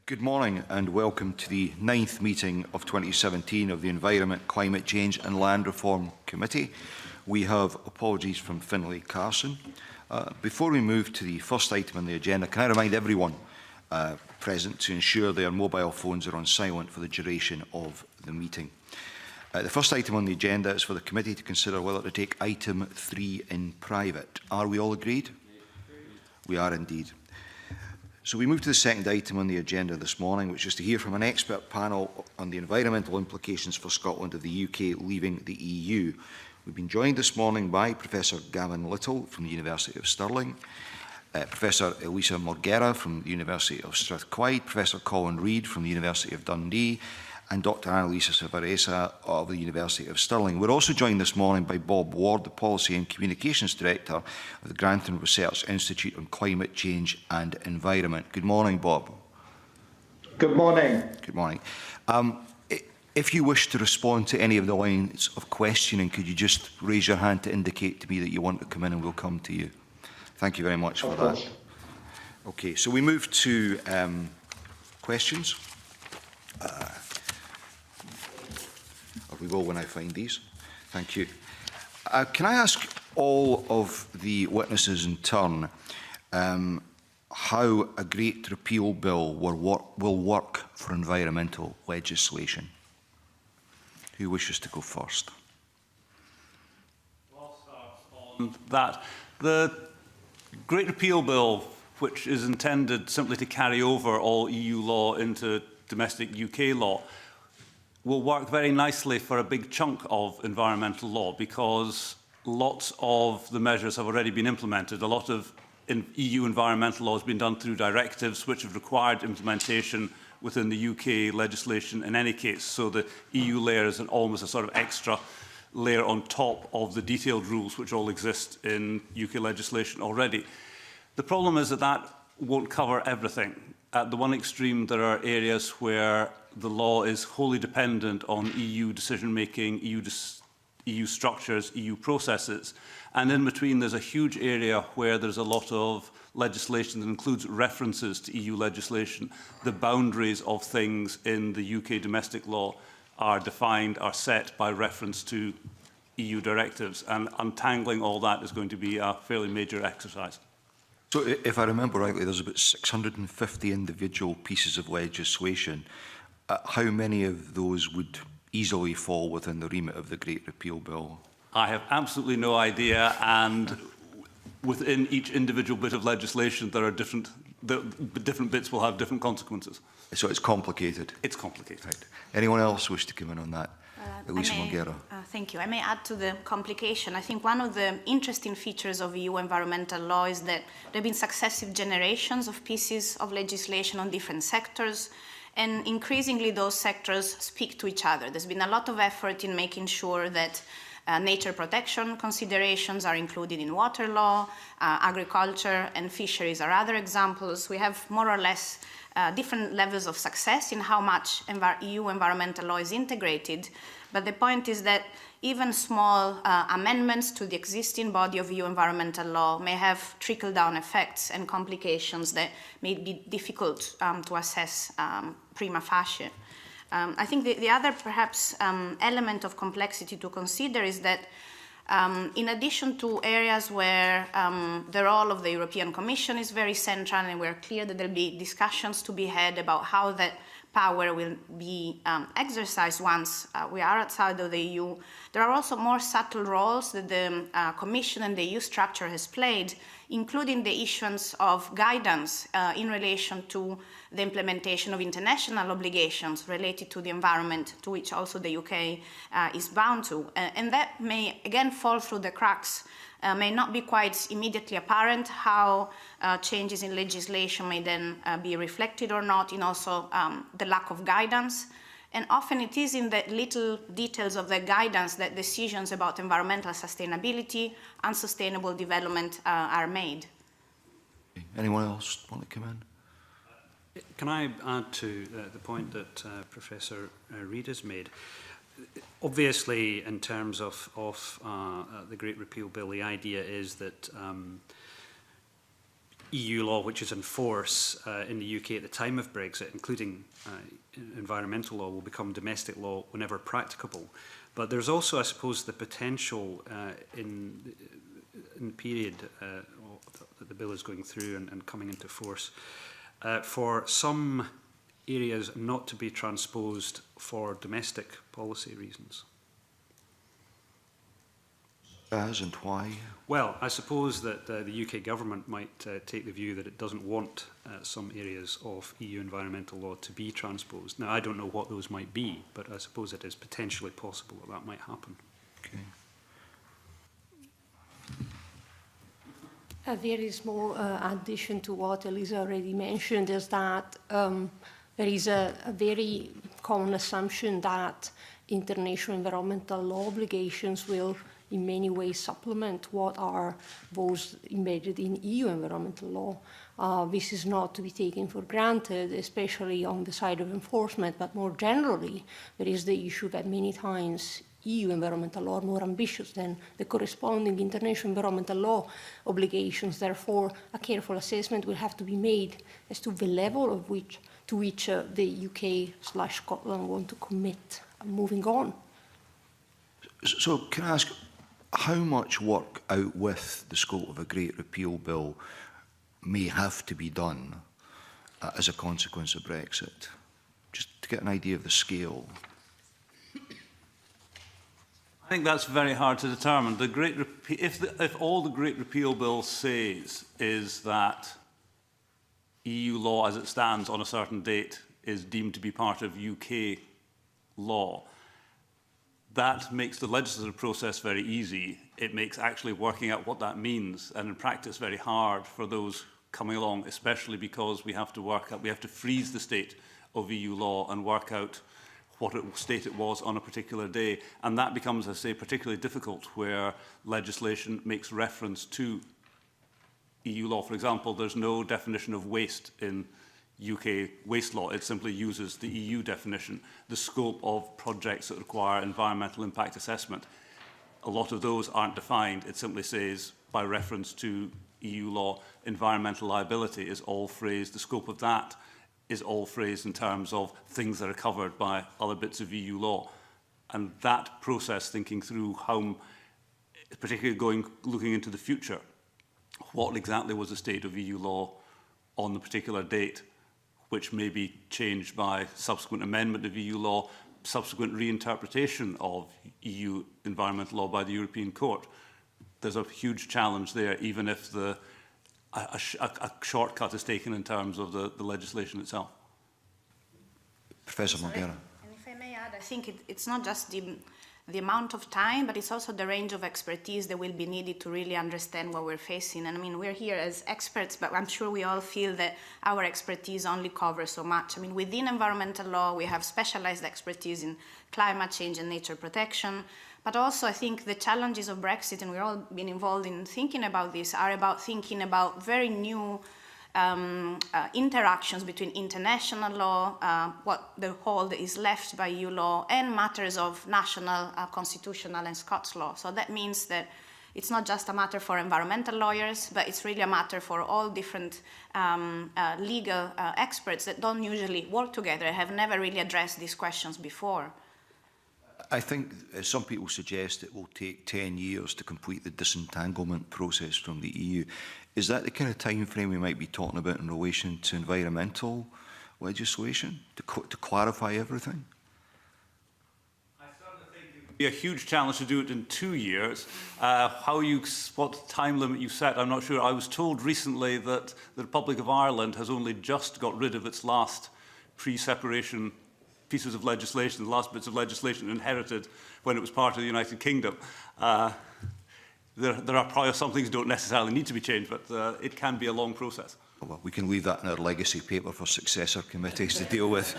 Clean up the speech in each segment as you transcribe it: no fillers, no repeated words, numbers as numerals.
Good morning and welcome to the 9th meeting of 2017 of the Environment, Climate Change and Land Reform Committee. We have apologies from Finlay Carson. Before we move to the first item on the agenda, can I remind everyone present to ensure their mobile phones are on silent for the duration of the meeting. The first item on the agenda is for the committee to consider whether to take item 3 in private. Are we all agreed? We are indeed. So we move to the second item on the agenda this morning, which is to hear from an expert panel on the environmental implications for Scotland of the UK leaving the EU. We've been joined this morning by Professor Gavin Little from the University of Stirling, Professor Elisa Morgera from the University of Strathclyde, Professor Colin Reid from the University of Dundee, and Dr. Annalisa Savaresa of the University of Stirling. We're also joined this morning by Bob Ward, the Policy and Communications Director of the Grantham Research Institute on Climate Change and Environment. Good morning, Bob. Good morning. Good morning. If you wish to respond to any of the lines of questioning, could you just raise your hand to indicate to me that you want to come in and we'll come to you. Thank you very much for that. Okay, so we move to questions. We will when I find these. Thank you. Can I ask all of the witnesses in turn how a Great Repeal Bill will work for environmental legislation? Who wishes to go first? I'll start on that. The Great Repeal Bill, which is intended simply to carry over all EU law into domestic UK law, will work very nicely for a big chunk of environmental law because lots of the measures have already been implemented. A lot of EU environmental law has been done through directives which have required implementation within the UK legislation in any case. So the EU layer is almost a sort of extra layer on top of the detailed rules which all exist in UK legislation already. The problem is that that won't cover everything. At the one extreme, there are areas where the law is wholly dependent on EU decision-making, EU structures, EU processes. And in between, there's a huge area where there's a lot of legislation that includes references to EU legislation. The boundaries of things in the UK domestic law are defined, are set by reference to EU directives. And untangling all that is going to be a fairly major exercise. So if I remember rightly, there's about 650 individual pieces of legislation. How many of those would easily fall within the remit of the Great Repeal Bill? I have absolutely no idea, and within each individual bit of legislation, there are different bits will have different consequences. So it's complicated? It's complicated. Right. Anyone else wish to come in on that? Elisa Morgera. Thank you. I may add to the complication. I think one of the interesting features of EU environmental law is that there have been successive generations of pieces of legislation on different sectors, and increasingly those sectors speak to each other. There's been a lot of effort in making sure that nature protection considerations are included in water law, agriculture and fisheries are other examples. We have more or less different levels of success in how much EU environmental law is integrated, but the point is that even small amendments to the existing body of EU environmental law may have trickle-down effects and complications that may be difficult to assess prima facie. I think the other perhaps element of complexity to consider is that in addition to areas where the role of the European Commission is very central and we're clear that there'll be discussions to be had about how that power will be exercised once we are outside of the EU, there are also more subtle roles that the Commission and the EU structure has played, including the issuance of guidance in relation to the implementation of international obligations related to the environment, to which also the UK is bound to. And that may, again, fall through the cracks, may not be quite immediately apparent how changes in legislation may then be reflected or not, in also the lack of guidance. And often it is in the little details of the guidance that decisions about environmental sustainability and sustainable development are made. Anyone else want to come in? Can I add to the point that Professor Reid has made? Obviously, in terms of the Great Repeal Bill, the idea is that EU law which is in force in the UK at the time of Brexit, including environmental law, will become domestic law whenever practicable. But there's also, I suppose, the potential in the period that the bill is going through and coming into force for some areas not to be transposed for domestic policy reasons. As and why? Well, I suppose that the UK government might take the view that it doesn't want some areas of EU environmental law to be transposed. Now, I don't know what those might be, but I suppose it is potentially possible that that might happen. Okay. A very small addition to what Elisa already mentioned is that there is a very common assumption that international environmental law obligations will in many ways supplement what are those embedded in EU environmental law. This is not to be taken for granted, especially on the side of enforcement, but more generally, there is the issue that many times EU environmental law are more ambitious than the corresponding international environmental law obligations. Therefore, a careful assessment will have to be made as to the level of to which the UK/Scotland want to commit moving on. So can I ask, how much work out with the scope of a Great Repeal Bill may have to be done as a consequence of Brexit? Just to get an idea of the scale. I think that's very hard to determine. If all the Great Repeal Bill says is that EU law as it stands on a certain date is deemed to be part of UK law, that makes the legislative process very easy. It makes actually working out what that means, and in practice very hard for those coming along, especially because we have to freeze the state of EU law and work out what state it was on a particular day. And that becomes, I say, particularly difficult where legislation makes reference to EU law. For example, there's no definition of waste in UK waste law. It simply uses the EU definition. The scope of projects that require environmental impact assessment, a lot of those aren't defined. It simply says, by reference to EU law, environmental liability is all phrased. The scope of that is all phrased in terms of things that are covered by other bits of EU law. And that process, thinking through how, particularly looking into the future, what exactly was the state of EU law on the particular date, which may be changed by subsequent amendment of EU law, subsequent reinterpretation of EU environmental law by the European Court. There's a huge challenge there, even if a shortcut is taken in terms of the legislation itself. Professor Morgana. And if I may add, I think it's not just the amount of time, but it's also the range of expertise that will be needed to really understand what we're facing. And I mean, we're here as experts, but I'm sure we all feel that our expertise only covers so much. I mean, within environmental law, we have specialized expertise in climate change and nature protection. But also, I think the challenges of Brexit, and we've all been involved in thinking about this, are about thinking about very new interactions between international law, what the hold is left by EU law, and matters of national, constitutional, and Scots law. So that means that it's not just a matter for environmental lawyers, but it's really a matter for all different legal experts that don't usually work together, have never really addressed these questions before. I think some people suggest it will take 10 years to complete the disentanglement process from the EU. Is that the kind of time frame we might be talking about in relation to environmental legislation, to clarify everything? I certainly think it would be a huge challenge to do it in 2 years. What time limit you set, I'm not sure. I was told recently that the Republic of Ireland has only just got rid of its last pre-separation pieces of legislation, the last bits of legislation inherited when it was part of the United Kingdom. There are probably some things don't necessarily need to be changed, but it can be a long process. Well, we can leave that in our legacy paper for successor committees to deal with.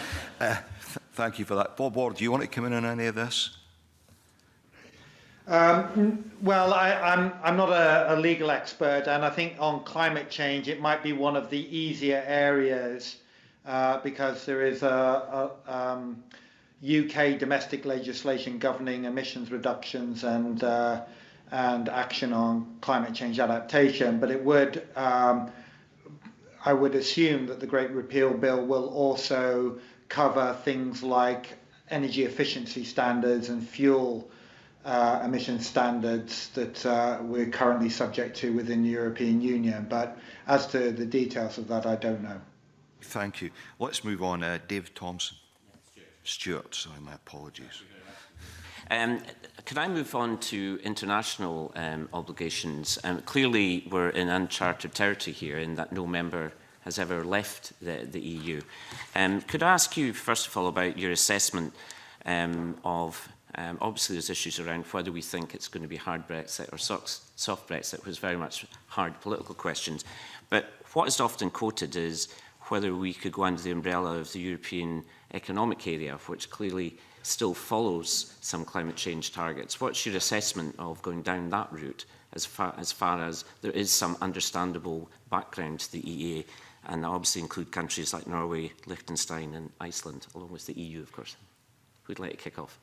Thank you for that. Bob Ward, do you want to come in on any of this? Well, I'm not a legal expert, and I think on climate change it might be one of the easier areas because there is a UK domestic legislation governing emissions reductions and action on climate change adaptation, but it would I would assume that the Great Repeal Bill will also cover things like energy efficiency standards and fuel emission standards that we're currently subject to within the European Union. But as to the details of that, I don't know. Thank you. Let's move on. Dave Thompson. Stuart, sorry, my apologies. Could I move on to international obligations? Clearly, we're in uncharted territory here in that no member has ever left the EU. Could I ask you, first of all, about your assessment of, obviously there's issues around whether we think it's going to be hard Brexit or soft Brexit, which is very much hard political questions. But what is often quoted is whether we could go under the umbrella of the European Economic Area, which clearly still follows some climate change targets. What's your assessment of going down that route as far as there is some understandable background to the EEA, and that obviously include countries like Norway, Liechtenstein and Iceland, along with the EU, of course? Who'd like to kick off?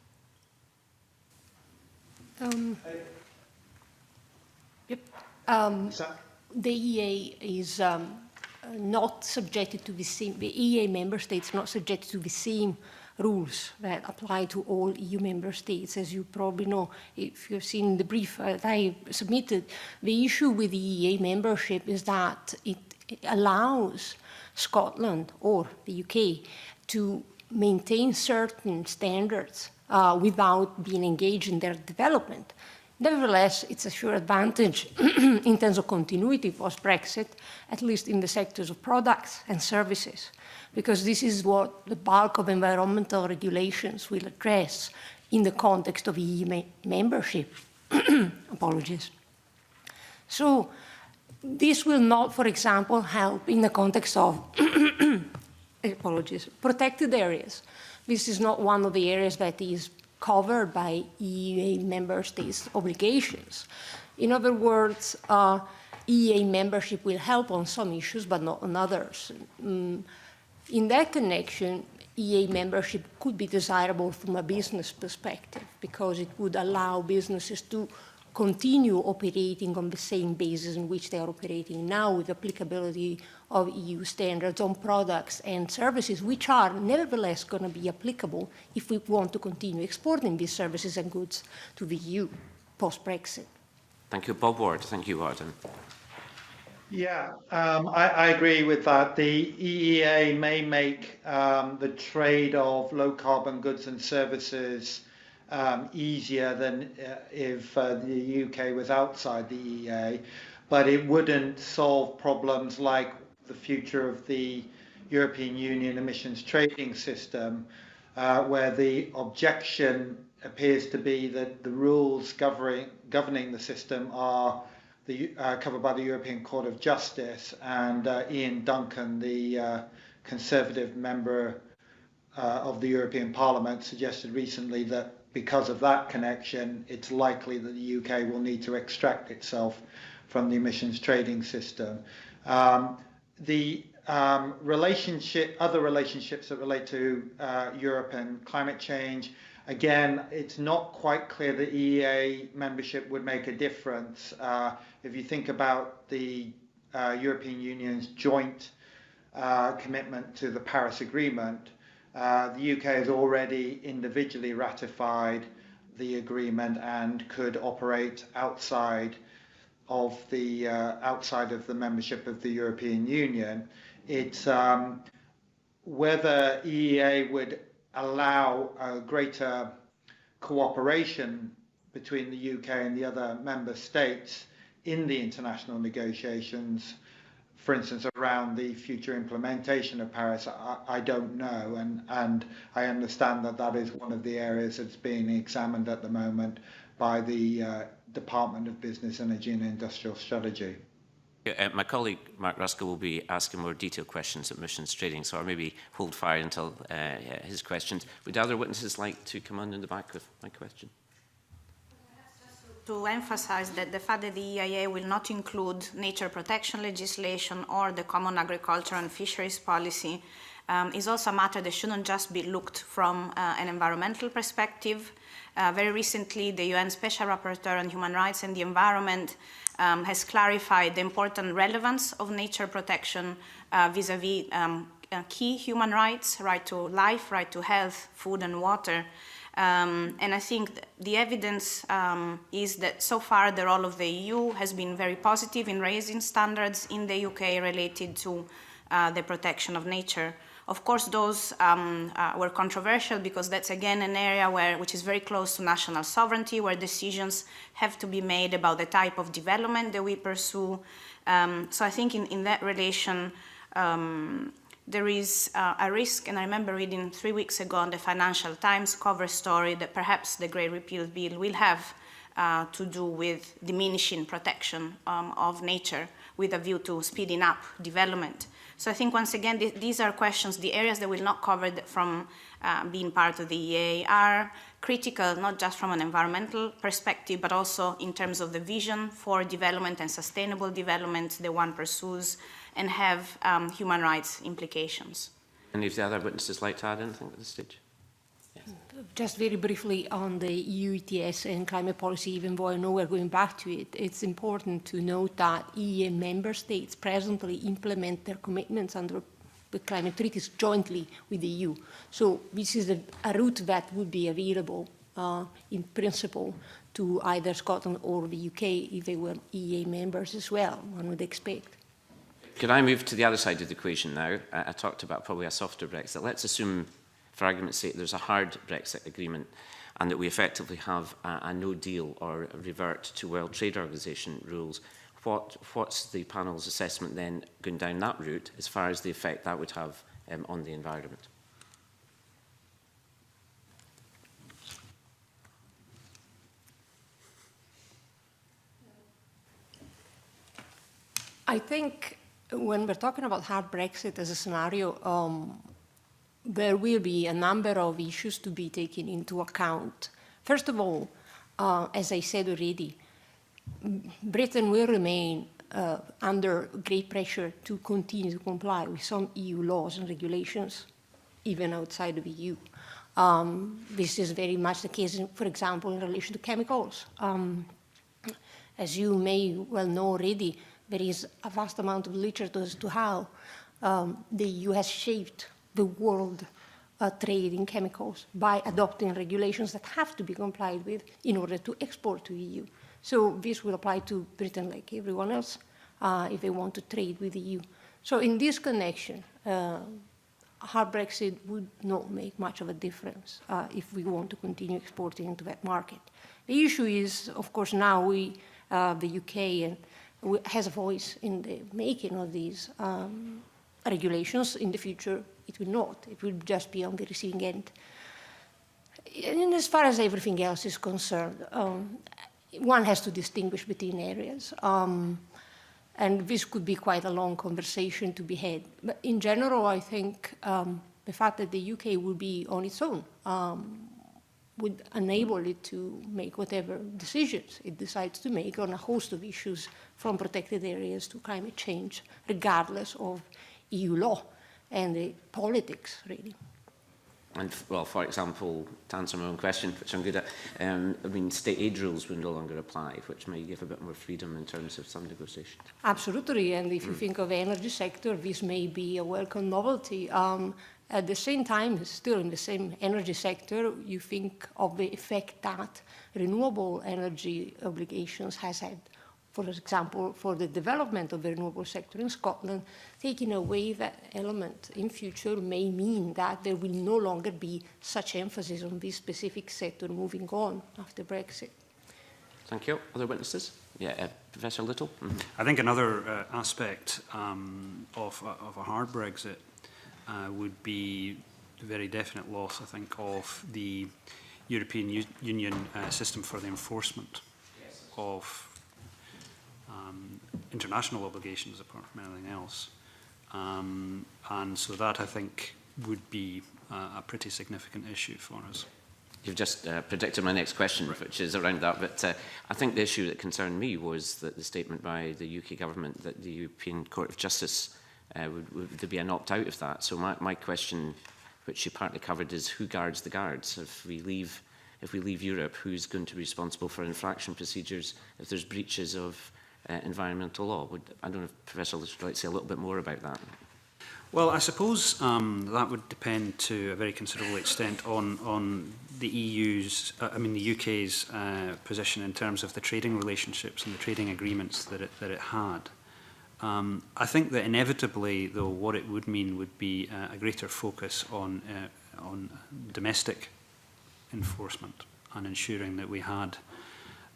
The EEA is not subjected to the same, the EEA member states are not subjected to the same rules that apply to all EU member states. As you probably know, if you've seen the brief that I submitted, the issue with the EEA membership is that it allows Scotland or the UK to maintain certain standards without being engaged in their development. Nevertheless, it's a sure advantage in terms of continuity post-Brexit, at least in the sectors of products and services, because this is what the bulk of environmental regulations will address in the context of EU membership. Apologies. So this will not, for example, help in the context of protected areas. This is not one of the areas that is covered by EEA member states' obligations. In other words, EEA membership will help on some issues, but not on others. In that connection, EEA membership could be desirable from a business perspective because it would allow businesses to continue operating on the same basis in which they are operating now, with applicability of EU standards on products and services, which are nevertheless going to be applicable if we want to continue exporting these services and goods to the EU post-Brexit. Thank you. Bob Ward. Thank you, Warden. Yeah, I agree with that. The EEA may make the trade of low-carbon goods and services easier than if the UK was outside the EEA, but it wouldn't solve problems like the future of the European Union emissions trading system, where the objection appears to be that the rules governing the system are covered by the European Court of Justice, and Ian Duncan, the Conservative member of the European Parliament, suggested recently that because of that connection, it's likely that the UK will need to extract itself from the emissions trading system. The other relationships that relate to Europe and climate change, again, it's not quite clear that EEA membership would make a difference. If you think about the European Union's joint commitment to the Paris Agreement, the UK has already individually ratified the agreement and could operate outside of the membership of the European Union. It's whether EEA would allow a greater cooperation between the UK and the other member states in the international negotiations, for instance, around the future implementation of Paris, I don't know, and I understand that that is one of the areas that's being examined at the moment by the Department of Business, Energy and Industrial Strategy. My colleague Mark Ruskell will be asking more detailed questions at emissions trading, so I'll maybe hold fire until his questions. Would other witnesses like to come on in the back with my question? to emphasize that the fact that the EIA will not include nature protection legislation or the common agriculture and fisheries policy is also a matter that shouldn't just be looked from an environmental perspective. Very recently, the UN Special Rapporteur on Human Rights and the Environment has clarified the important relevance of nature protection vis-à-vis key human rights, right to life, right to health, food and water. And I think the evidence is that so far the role of the EU has been very positive in raising standards in the UK related to the protection of nature. Of course, those were controversial because that's again an area which is very close to national sovereignty, where decisions have to be made about the type of development that we pursue. So I think in that relation, there is a risk, and I remember reading 3 weeks ago on the Financial Times cover story that perhaps the Great Repeal Bill will have to do with diminishing protection of nature with a view to speeding up development. So I think once again, these are questions, the areas that will not cover from being part of the EA are critical, not just from an environmental perspective, but also in terms of the vision for development and sustainable development that one pursues, and have human rights implications. Any of the other witnesses like to add anything at this stage? Yes. Just very briefly on the EU ETS and climate policy, even though I know we're going back to it, it's important to note that EEA member states presently implement their commitments under the climate treaties jointly with the EU. So this is a route that would be available in principle to either Scotland or the UK if they were EEA members as well, one would expect. Could I move to the other side of the equation now? I talked about probably a softer Brexit. Let's assume, for argument's sake, there's a hard Brexit agreement and that we effectively have a no deal or revert to World Trade Organization rules. What's the panel's assessment then going down that route as far as the effect that would have on the environment? I think when we're talking about hard Brexit as a scenario, there will be a number of issues to be taken into account. First of all, as I said already, Britain will remain under great pressure to continue to comply with some EU laws and regulations, even outside of the EU. This is very much the case, for example, in relation to chemicals. As you may well know already, there is a vast amount of literature as to how the EU has shaped the world trade in chemicals by adopting regulations that have to be complied with in order to export to the EU. So this will apply to Britain like everyone else if they want to trade with the EU. So in this connection, hard Brexit would not make much of a difference if we want to continue exporting into that market. The issue is, of course, now the UK has a voice in the making of these regulations. In the future, it will not. It will just be on the receiving end. And as far as everything else is concerned, one has to distinguish between areas. And this could be quite a long conversation to be had. But in general, I think the fact that the UK will be on its own would enable it to make whatever decisions it decides to make on a host of issues, from protected areas to climate change, regardless of EU law and the politics, really. And, well, for example, to answer my own question, which I'm good at, I mean, state aid rules would no longer apply, which might give a bit more freedom in terms of some negotiations. Absolutely, and if you think of the energy sector, this may be a welcome novelty. At the same time, still in the same energy sector, you think of the effect that renewable energy obligations has had. For example, for the development of the renewable sector in Scotland, taking away that element in future may mean that there will no longer be such emphasis on this specific sector moving on after Brexit. Thank you. Other witnesses? Yeah, Professor Little? Mm-hmm. I think another aspect of a hard Brexit would be the very definite loss, I think, of the European Union system for the enforcement of international obligations, apart from anything else. And so that, I think, would be a pretty significant issue for us. You've just predicted my next question, which is around that. But I think the issue that concerned me was that the statement by the UK government that the European Court of Justice would there be an opt-out of that. So my question, which you partly covered, is who guards the guards? If we leave Europe, who's going to be responsible for infraction procedures if there's breaches of environmental law? I don't know if Professor Liss would like to say a little bit more about that. Well, I suppose that would depend to a very considerable extent on the EU's, the UK's position in terms of the trading relationships and the trading agreements that it had. I think that inevitably, though, what it would mean would be a greater focus on domestic enforcement and ensuring that we had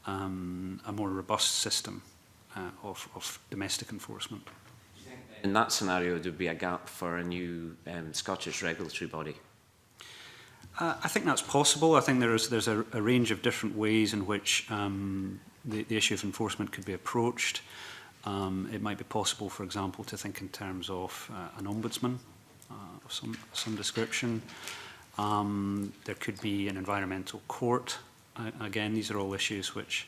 a more robust system of domestic enforcement. In that scenario, there would be a gap for a new Scottish regulatory body? I think that's possible. I think there's a range of different ways in which the issue of enforcement could be approached. It might be possible, for example, to think in terms of an ombudsman of some description. There could be an environmental court. Again, these are all issues which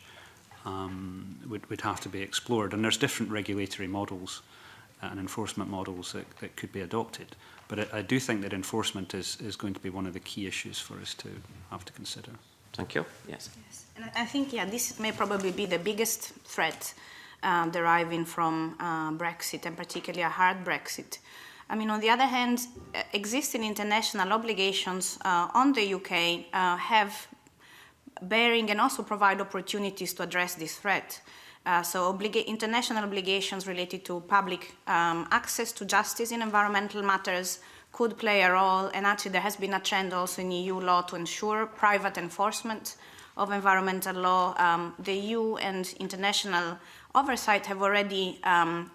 would have to be explored. And there's different regulatory models and enforcement models that could be adopted. But I do think that enforcement is going to be one of the key issues for us to have to consider. Thank you. Yes. And I think, this may probably be the biggest threat deriving from Brexit, and particularly a hard Brexit. I mean, on the other hand, existing international obligations on the UK have bearing and also provide opportunities to address this threat. So international obligations related to public access to justice in environmental matters could play a role, and actually there has been a trend also in EU law to ensure private enforcement of environmental law. The EU and international oversight have already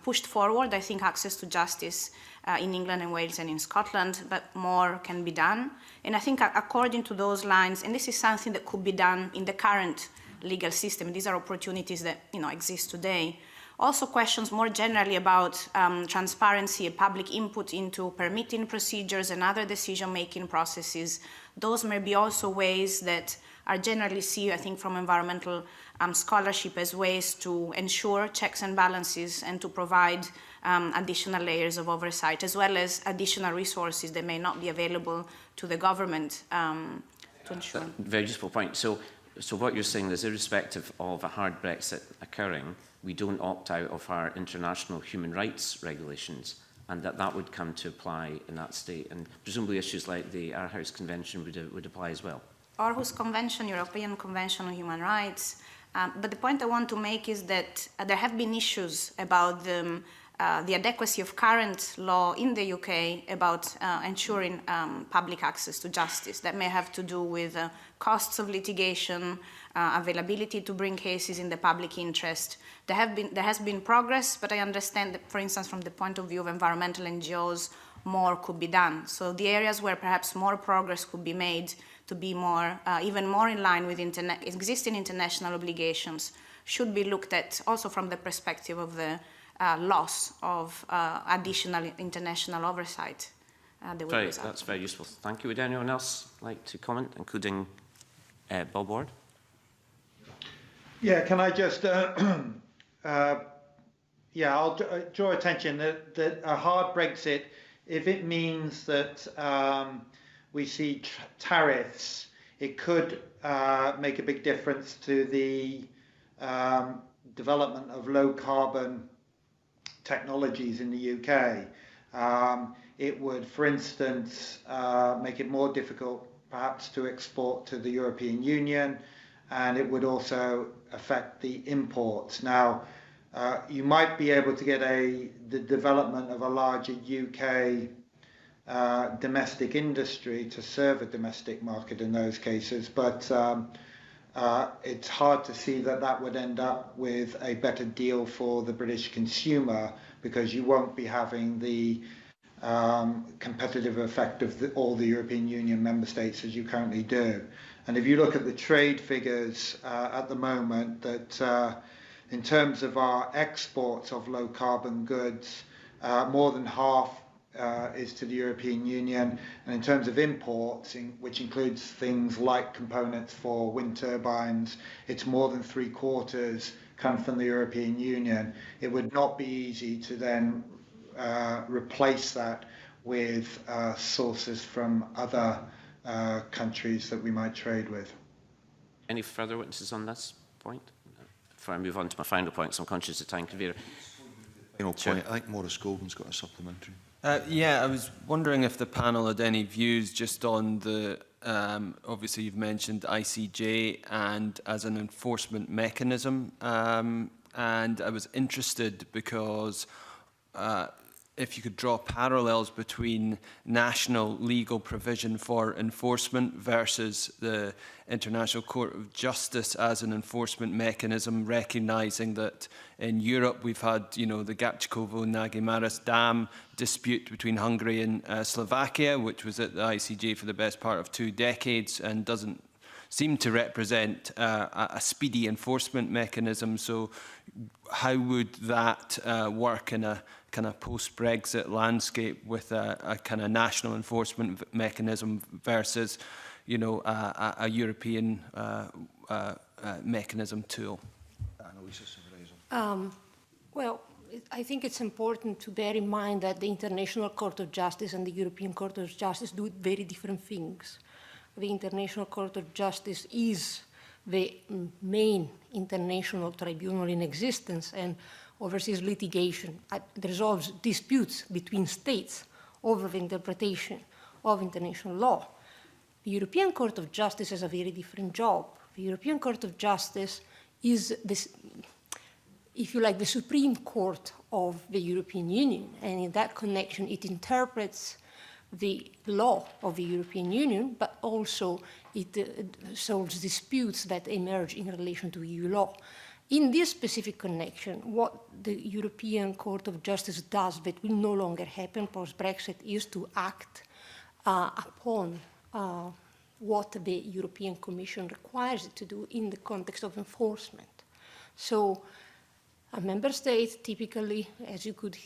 pushed forward, I think, access to justice in England and Wales and in Scotland, but more can be done. And I think according to those lines, and this is something that could be done in the current legal system, these are opportunities that exist today. Also questions more generally about transparency and public input into permitting procedures and other decision-making processes. Those may be also ways that are generally seen, I think, from environmental scholarship as ways to ensure checks and balances and to provide additional layers of oversight, as well as additional resources that may not be available to the government to ensure. Very useful point. So what you're saying is, irrespective of a hard Brexit occurring, we don't opt out of our international human rights regulations, and that would come to apply in that state. And presumably issues like the Aarhus Convention would apply as well. Aarhus Convention, European Convention on Human Rights. But the point I want to make is that there have been issues about the adequacy of current law in the UK about ensuring public access to justice. That may have to do with costs of litigation, availability to bring cases in the public interest. There has been progress, but I understand that, for instance, from the point of view of environmental NGOs, more could be done. So the areas where perhaps more progress could be made to be more, even more in line with existing international obligations should be looked at also from the perspective of the loss of additional international oversight. That's very useful. Thank you. Would anyone else like to comment, including Bob Ward? Yeah, can I just, I'll draw attention that a hard Brexit, if it means that we see tariffs, it could make a big difference to the development of low carbon technologies in the UK. It would, for instance, make it more difficult perhaps to export to the European Union, and it would also affect the imports. Now, you might be able to get the development of a larger UK domestic industry to serve a domestic market in those cases, but it's hard to see that would end up with a better deal for the British consumer, because you won't be having the competitive effect of all the European Union member states as you currently do. And if you look at the trade figures at the moment, that in terms of our exports of low carbon goods, more than half is to the European Union, and in terms of imports, which includes things like components for wind turbines, it's more than 3/4 come from the European Union. It would not be easy to then replace that with sources from other countries that we might trade with. Any further witnesses on this point? Before I move on to my final point, so I'm conscious of time. Convener. Final point. I think Maurice Golden's got a supplementary. Yeah, I was wondering if the panel had any views just on the, obviously you've mentioned ICJ and as an enforcement mechanism, and I was interested because if you could draw parallels between national legal provision for enforcement versus the International Court of Justice as an enforcement mechanism, recognising that in Europe we've had, you know, the Gapčikovo-Nagi Dam dispute between Hungary and Slovakia, which was at the ICJ for the best part of 2 decades and doesn't seem to represent a speedy enforcement mechanism. So how would that work in a kind of post-Brexit landscape with a kind of national enforcement mechanism versus, you know, a European mechanism tool? Well, I think it's important to bear in mind that the International Court of Justice and the European Court of Justice do very different things. The International Court of Justice is the main international tribunal in existence and oversees litigation, resolves disputes between states over the interpretation of international law. The European Court of Justice has a very different job. The European Court of Justice is, this, if you like, the Supreme Court of the European Union, and in that connection it interprets the law of the European Union, but also it solves disputes that emerge in relation to EU law. In this specific connection, what the European Court of Justice does that will no longer happen post-Brexit is to act upon what the European Commission requires it to do in the context of enforcement. So a member state typically, as you could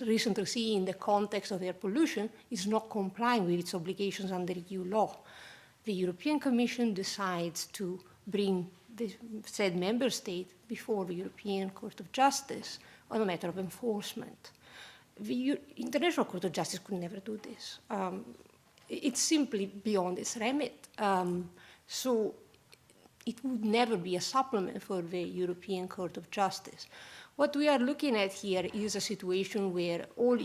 recently see in the context of air pollution, is not complying with its obligations under EU law. The European Commission decides to bring the said member state before the European Court of Justice on a matter of enforcement. The International Court of Justice could never do this. It's simply beyond its remit. So it would never be a supplement for the European Court of Justice. What we are looking at here is a situation where all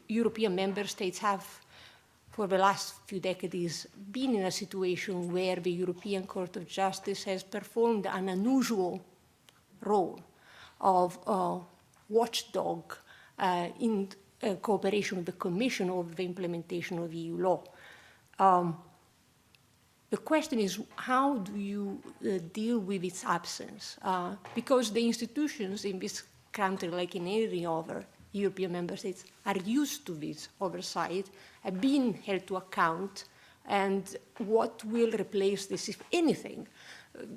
European member states have, for the last few decades, been in a situation where the European Court of Justice has performed an unusual role of watchdog in cooperation with the Commission over the implementation of EU law. The question is, how do you deal with its absence? Because the institutions in this country, like in any other European member states, are used to this oversight, have been held to account, and what will replace this, if anything?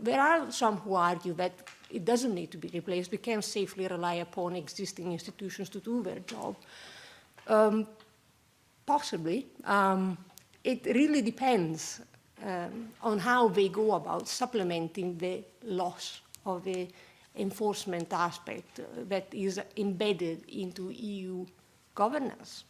There are some who argue that it doesn't need to be replaced. We can safely rely upon existing institutions to do their job. Possibly. It really depends on how they go about supplementing the loss of the enforcement aspect that is embedded into EU governance.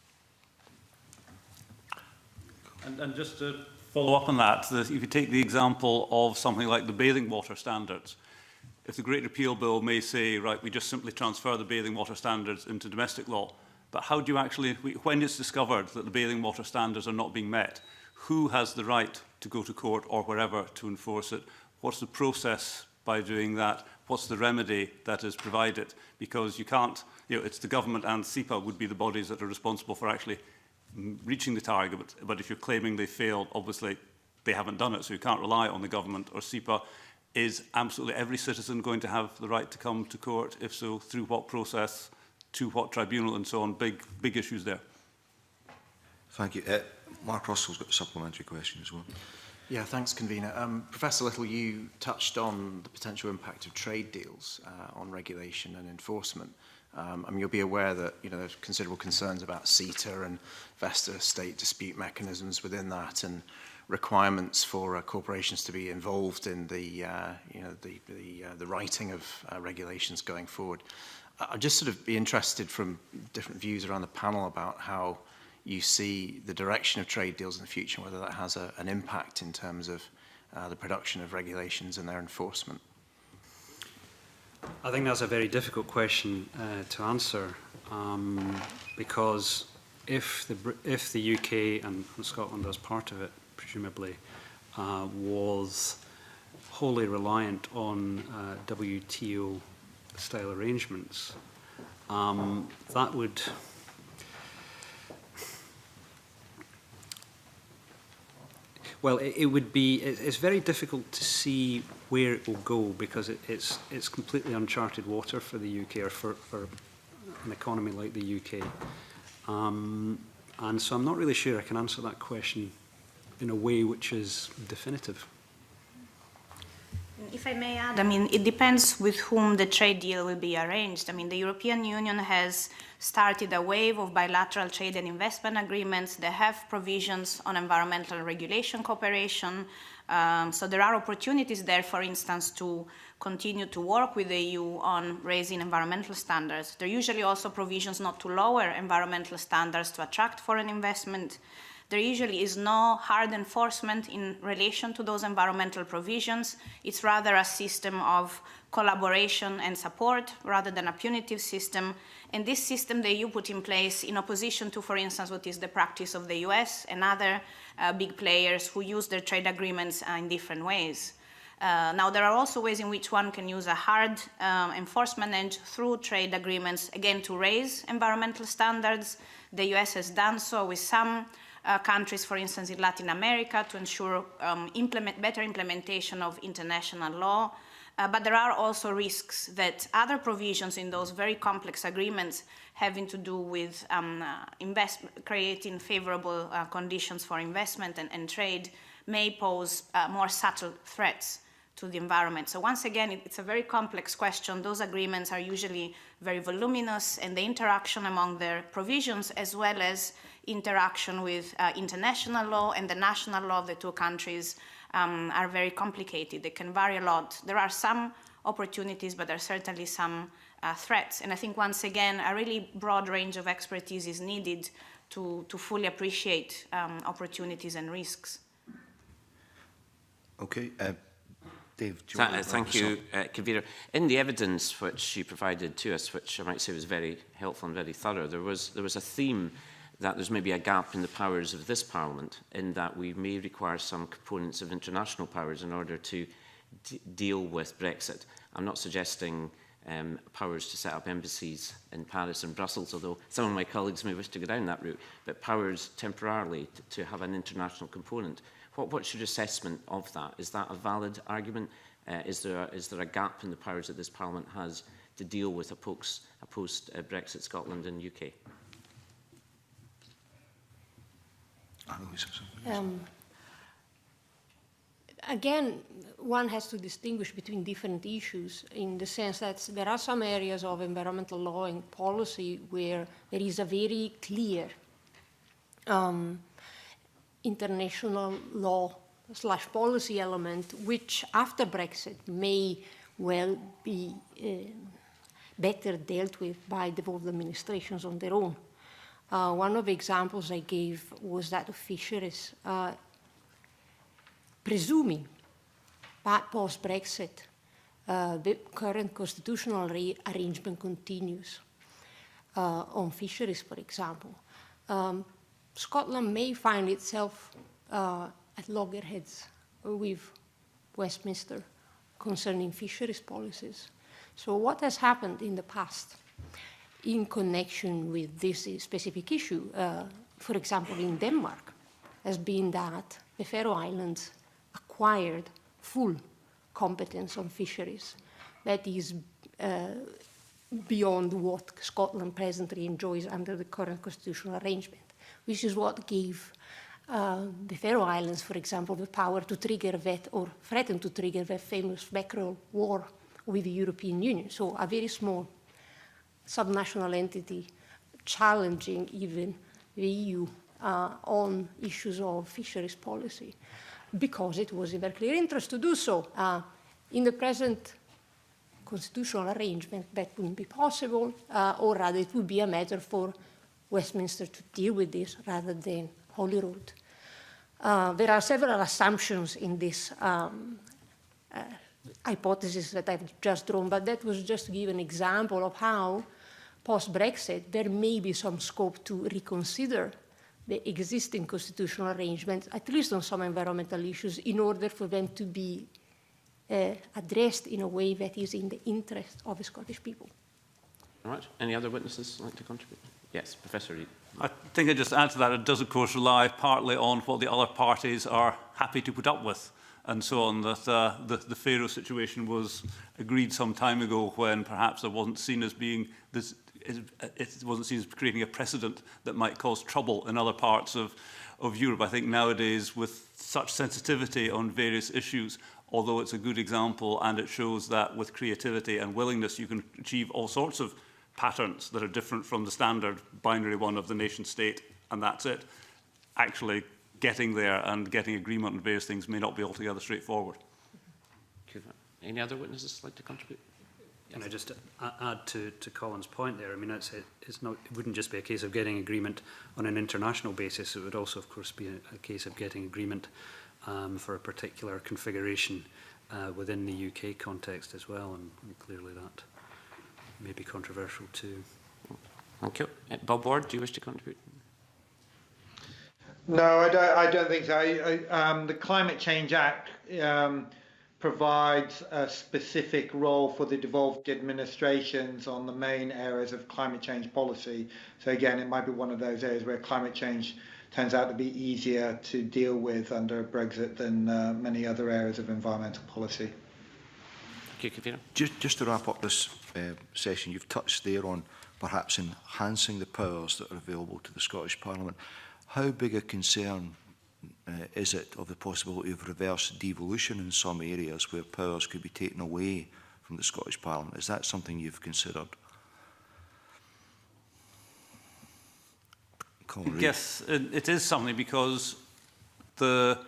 And just to follow up on that, if you take the example of something like the bathing water standards, if the Great Repeal Bill may say, right, we just simply transfer the bathing water standards into domestic law, but how do you actually, when it's discovered that the bathing water standards are not being met, who has the right to go to court or wherever to enforce it? What's the process by doing that? What's the remedy that is provided? Because you can't, you know, it's the government and SEPA would be the bodies that are responsible for actually reaching the target, but if you're claiming they failed, obviously they haven't done it, so you can't rely on the government or SEPA. Is absolutely every citizen going to have the right to come to court? If so, through what process, to what tribunal, and so on? Big issues there. Thank you. Mark Russell's got a supplementary question as well. Yeah, thanks, Convener. Professor Little, you touched on the potential impact of trade deals on regulation and enforcement. You'll be aware that there's considerable concerns about CETA and investor-state dispute mechanisms within that, and requirements for corporations to be involved in the writing of regulations going forward. I'd just sort of be interested from different views around the panel about how you see the direction of trade deals in the future, whether that has an impact in terms of the production of regulations and their enforcement. I think that's a very difficult question to answer, because if the UK, and Scotland as part of it, presumably, was wholly reliant on WTO-style arrangements, that would... Well, it would be. It's very difficult to see where it will go, because it's completely uncharted water for the UK, or for an economy like the UK. And so I'm not really sure I can answer that question in a way which is definitive. If I may add, it depends with whom the trade deal will be arranged. The European Union has started a wave of bilateral trade and investment agreements that have provisions on environmental regulation cooperation. So there are opportunities there, for instance, to continue to work with the EU on raising environmental standards. There are usually also provisions not to lower environmental standards to attract foreign investment. There usually is no hard enforcement in relation to those environmental provisions. It's rather a system of collaboration and support rather than a punitive system. And this system the EU put in place in opposition to, for instance, what is the practice of the US and other big players who use their trade agreements in different ways. Now, there are also ways in which one can use a hard enforcement edge through trade agreements, again, to raise environmental standards. The US has done so with some countries, for instance, in Latin America, to ensure better implementation of international law. But there are also risks that other provisions in those very complex agreements having to do with creating favorable conditions for investment and trade may pose more subtle threats to the environment. So once again, it's a very complex question. Those agreements are usually very voluminous, and the interaction among their provisions, as well as interaction with international law and the national law of the two countries, are very complicated. They can vary a lot. There are some opportunities, but there are certainly some threats. And I think, once again, a really broad range of expertise is needed to fully appreciate opportunities and risks. Okay. Dave, do you want to thank you, Kavira. In the evidence which you provided to us, which I might say was very helpful and very thorough, there was a theme that there's maybe a gap in the powers of this Parliament, in that we may require some components of international powers in order to deal with Brexit. I'm not suggesting powers to set up embassies in Paris and Brussels, although some of my colleagues may wish to go down that route, but powers temporarily to have an international component. What's your assessment of that? Is that a valid argument? Is there a gap in the powers that this Parliament has to deal with a post-Brexit Scotland and UK? Again, one has to distinguish between different issues, in the sense that there are some areas of environmental law and policy where there is a very clear international law / policy element, which after Brexit may well be better dealt with by devolved administrations on their own. One of the examples I gave was that of fisheries. Presuming that post-Brexit, the current constitutional arrangement continues on fisheries, for example, Scotland may find itself at loggerheads with Westminster concerning fisheries policies. So what has happened in the past in connection with this specific issue, for example, in Denmark, has been that the Faroe Islands acquired full competence on fisheries. That is beyond what Scotland presently enjoys under the current constitutional arrangement, which is what gave the Faroe Islands, for example, the power to trigger that, or threaten to trigger the famous mackerel war with the European Union. So a very small subnational entity challenging even the EU on issues of fisheries policy, because it was in their clear interest to do so. In the present constitutional arrangement, that wouldn't be possible, or rather it would be a matter for Westminster to deal with this rather than Holyrood. There are several assumptions in this hypothesis that I've just drawn, but that was just to give an example of how post-Brexit there may be some scope to reconsider the existing constitutional arrangements, at least on some environmental issues, in order for them to be addressed in a way that is in the interest of the Scottish people. All right. Any other witnesses like to contribute? Yes, Professor Reid. I think I just add to that, it does of course rely partly on what the other parties are happy to put up with, and so on, that the Faroe situation was agreed some time ago when perhaps it wasn't seen as being this, it wasn't seen as creating a precedent that might cause trouble in other parts of Europe. I think nowadays, with such sensitivity on various issues, although it's a good example and it shows that with creativity and willingness you can achieve all sorts of patterns that are different from the standard binary one of the nation state, and that's it. Actually getting there and getting agreement on various things may not be altogether straightforward. Any other witnesses like to contribute? Can I just add to Colin's point there? I mean, it wouldn't just be a case of getting agreement on an international basis. It would also, of course, be a case of getting agreement for a particular configuration within the UK context as well, and clearly that may be controversial too. Thank you. Bob Ward, do you wish to contribute? No, I don't think so. The Climate Change Act provides a specific role for the devolved administrations on the main areas of climate change policy. So again, it might be one of those areas where climate change turns out to be easier to deal with under Brexit than many other areas of environmental policy. Just to wrap up this session, you've touched there on perhaps enhancing the powers that are available to the Scottish Parliament. How big a concern is it of the possibility of reverse devolution in some areas where powers could be taken away from the Scottish Parliament? Is that something you've considered? Yes, it is something, because the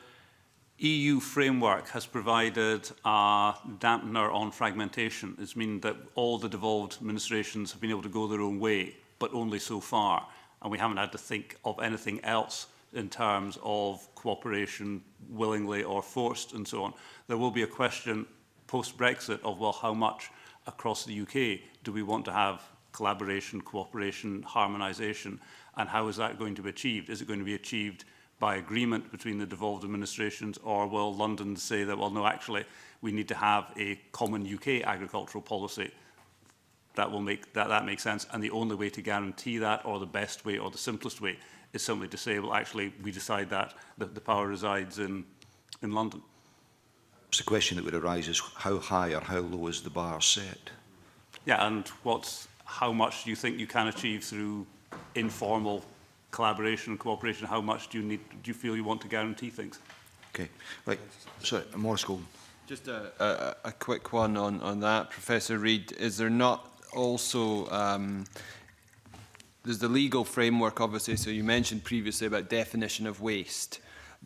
EU framework has provided a dampener on fragmentation. It's meant that all the devolved administrations have been able to go their own way, but only so far. And we haven't had to think of anything else in terms of cooperation, willingly or forced, and so on. There will be a question post-Brexit of, well, how much across the UK do we want to have collaboration, cooperation, harmonisation, and how is that going to be achieved? Is it going to be achieved by agreement between the devolved administrations, or will London say that, well, no, actually, we need to have a common UK agricultural policy? That will make that makes sense, and the only way to guarantee that, or the best way, or the simplest way, is simply to say, well, actually, we decide that the power resides in London. So the question that would arise is, how high or how low is the bar set? Yeah, and how much do you think you can achieve through informal collaboration and cooperation? How much do you feel you want to guarantee things? Okay, right. Sorry, Maurice Golden. Just a quick one on that, Professor Reid. Is there not also there's the legal framework, obviously, so you mentioned previously about definition of waste,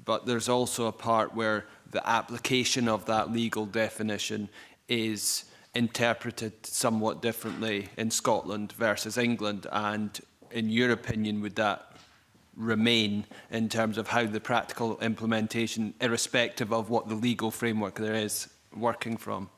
but there's also a part where the application of that legal definition is interpreted somewhat differently in Scotland versus England, and in your opinion, would that remain in terms of how the practical implementation, irrespective of what the legal framework there is, working from?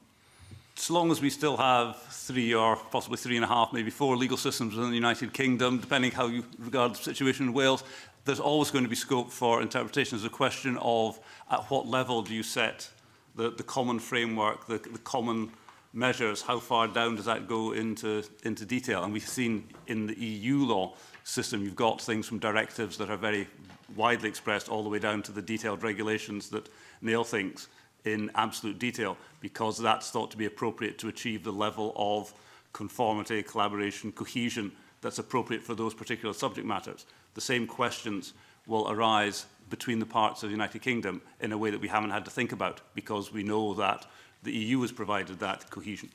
So long as we still have 3 or possibly 3.5, maybe 4 legal systems within the United Kingdom, depending how you regard the situation in Wales, there's always going to be scope for interpretation. There's a question of at what level do you set the common framework, the common measures, how far down does that go into detail? And we've seen in the EU law system, you've got things from directives that are very widely expressed all the way down to the detailed regulations that nail things in absolute detail, because that's thought to be appropriate to achieve the level of conformity, collaboration, cohesion that's appropriate for those particular subject matters. The same questions will arise between the parts of the United Kingdom in a way that we haven't had to think about, because we know that the EU has provided that cohesion.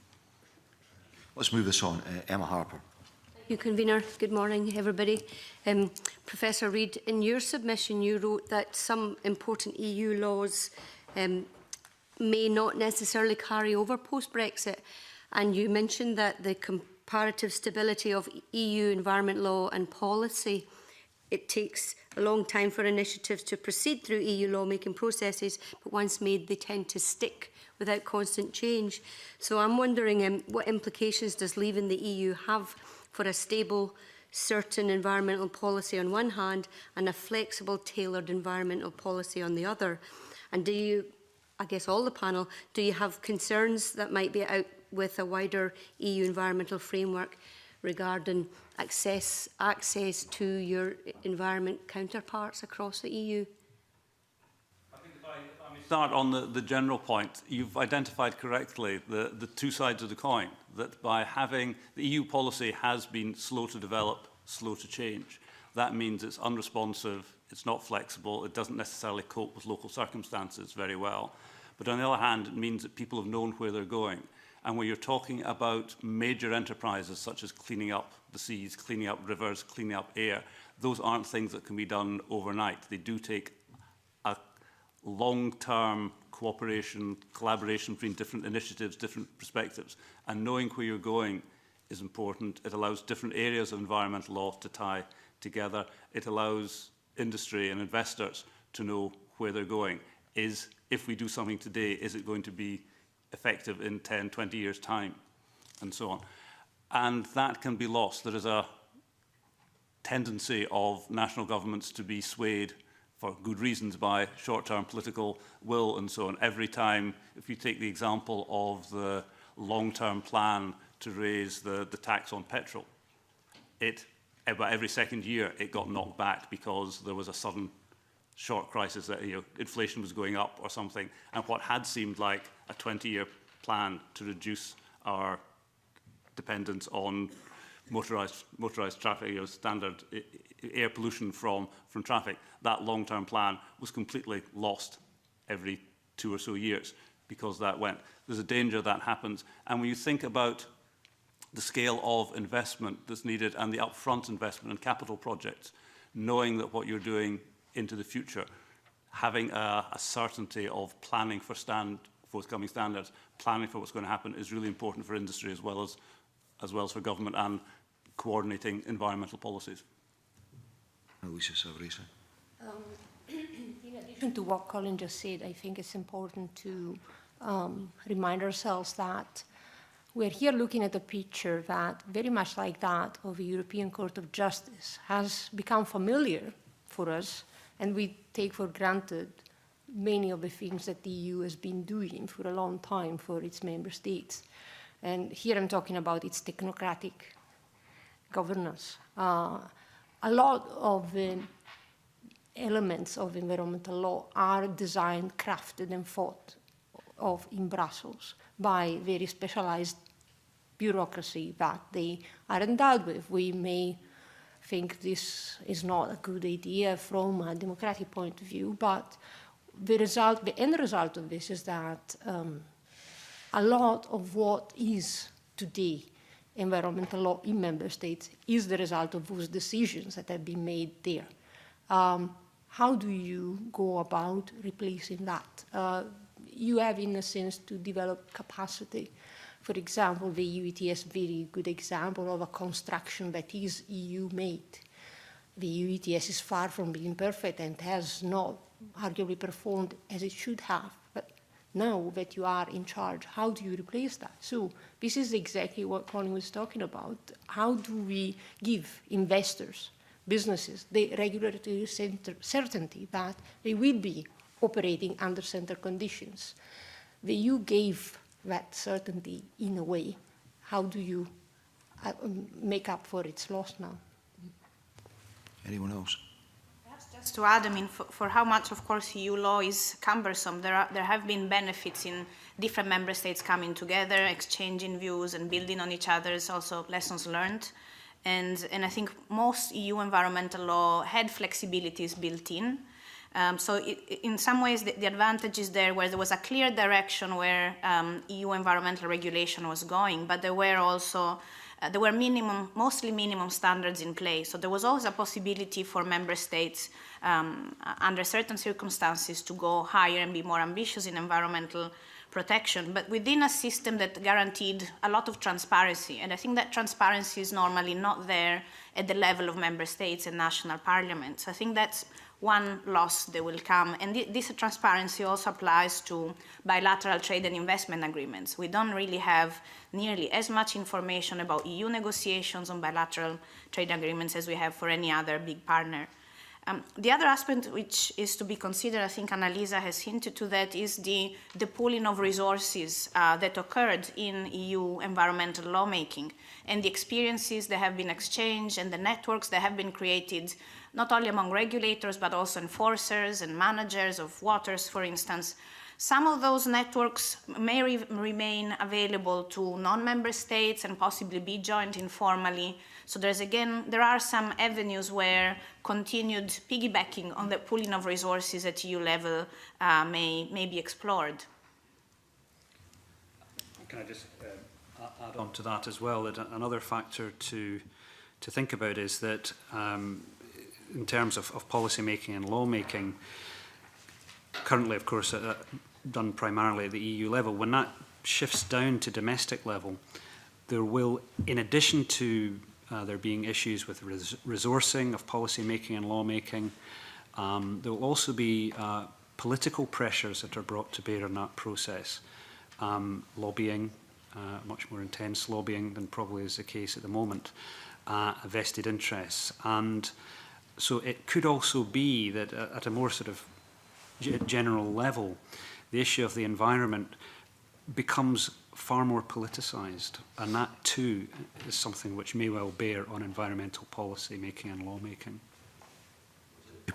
Let's move this on. Emma Harper. you, Convener. Good morning, everybody. Professor Reid, in your submission, you wrote that some important EU laws may not necessarily carry over post-Brexit, and you mentioned that the comparative stability of EU environment law and policy, it takes a long time for initiatives to proceed through EU lawmaking processes, but once made, they tend to stick without constant change. So I'm wondering what implications does leaving the EU have for a stable, certain environmental policy on one hand and a flexible, tailored environmental policy on the other? And do you, I guess all the panel, do you have concerns that might be out with a wider EU environmental framework regarding access to your environment counterparts across the EU? I think if I may start on the general point, you've identified correctly the two sides of the coin, that by having the EU policy has been slow to develop, slow to change. That means it's unresponsive, it's not flexible, it doesn't necessarily cope with local circumstances very well. But on the other hand, it means that people have known where they're going. And when you're talking about major enterprises such as cleaning up the seas, cleaning up rivers, cleaning up air, those aren't things that can be done overnight. They do take a long-term cooperation, collaboration between different initiatives, different perspectives. And knowing where you're going is important. It allows different areas of environmental law to tie together. It allows industry and investors to know where they're going. If we do something today, is it going to be effective in 10, 20 years' time, and so on. And that can be lost. There is a tendency of national governments to be swayed for good reasons by short-term political will and so on. Every time, if you take the example of the long-term plan to raise the tax on petrol, about every second year it got knocked back because there was a sudden short crisis that inflation was going up or something, and what had seemed like a 20-year plan to reduce our dependence on motorised traffic, standard air pollution from traffic, that long-term plan was completely lost every 2 or so years because that went. There's a danger that happens. And when you think about the scale of investment that's needed and the upfront investment in capital projects, knowing that what you're doing into the future, having a certainty of planning for forthcoming standards, planning for what's going to happen is really important for industry as well as for government and coordinating environmental policies. Alicia Savarese. In addition to what Colin just said, I think it's important to remind ourselves that we're here looking at a picture that, very much like that of the European Court of Justice, has become familiar for us, and we take for granted many of the things that the EU has been doing for a long time for its member states. And here I'm talking about its technocratic governance. A lot of the elements of environmental law are designed, crafted, and thought of in Brussels by very specialized bureaucracy that they are endowed with. We may think this is not a good idea from a democratic point of view, but the end result of this is that a lot of what is today environmental law in member states is the result of those decisions that have been made there. How do you go about replacing that? You have, in a sense, to develop capacity. For example, the EU ETS, very good example of a construction that is EU-made. The EU ETS is far from being perfect and has not arguably performed as it should have. But now that you are in charge, how do you replace that? So this is exactly what Colin was talking about. How do we give investors, businesses, the regulatory certainty that they will be operating under center conditions? The EU gave that certainty in a way. How do you make up for its loss now? Anyone else? Perhaps just to add, I mean, for how much, of course, EU law is cumbersome, there have been benefits in different member states coming together, exchanging views and building on each other's also lessons learned. And I think most EU environmental law had flexibilities built in. So in some ways, the advantage is there where there was a clear direction where EU environmental regulation was going, but there were also there were mostly minimum standards in place. So there was always a possibility for member states under certain circumstances to go higher and be more ambitious in environmental protection, but within a system that guaranteed a lot of transparency. And I think that transparency is normally not there at the level of member states and national parliaments. I think that's one loss that will come. And this transparency also applies to bilateral trade and investment agreements. We don't really have nearly as much information about EU negotiations on bilateral trade agreements as we have for any other big partner. The other aspect which is to be considered, I think Annalisa has hinted to that, is the pooling of resources that occurred in EU environmental lawmaking and the experiences that have been exchanged and the networks that have been created, not only among regulators, but also enforcers and managers of waters, for instance. Some of those networks may remain available to non-member states and possibly be joined informally. So there are some avenues where continued piggybacking on the pooling of resources at EU level may be explored. Can I just add on to that as well, that another factor to think about is that in terms of policy making and law making, currently, of course, done primarily at the EU level, when that shifts down to domestic level, there will, in addition to there being issues with resourcing of policy making and law making, there will also be political pressures that are brought to bear in that process. Lobbying, much more intense lobbying than probably is the case at the moment, vested interests. And so it could also be that at a more sort of general level, the issue of the environment becomes far more politicised, and that too is something which may well bear on environmental policy making and law making.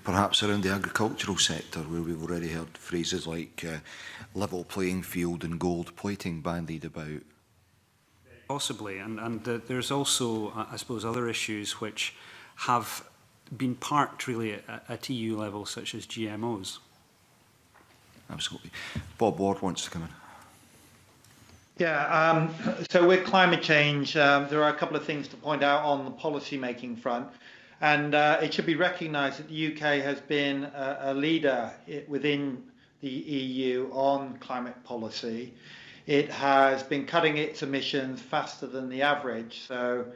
Perhaps around the agricultural sector, where we've already heard phrases like level playing field and gold plating bandied about. Possibly, and there's also, I suppose, other issues which have been parked really at EU level, such as GMOs. Absolutely. Bob Ward wants to come in. Yeah, so with climate change, there are a couple of things to point out on the policy making front. And it should be recognised that the UK has been a leader within the EU on climate policy. It has been cutting its emissions faster than the average. So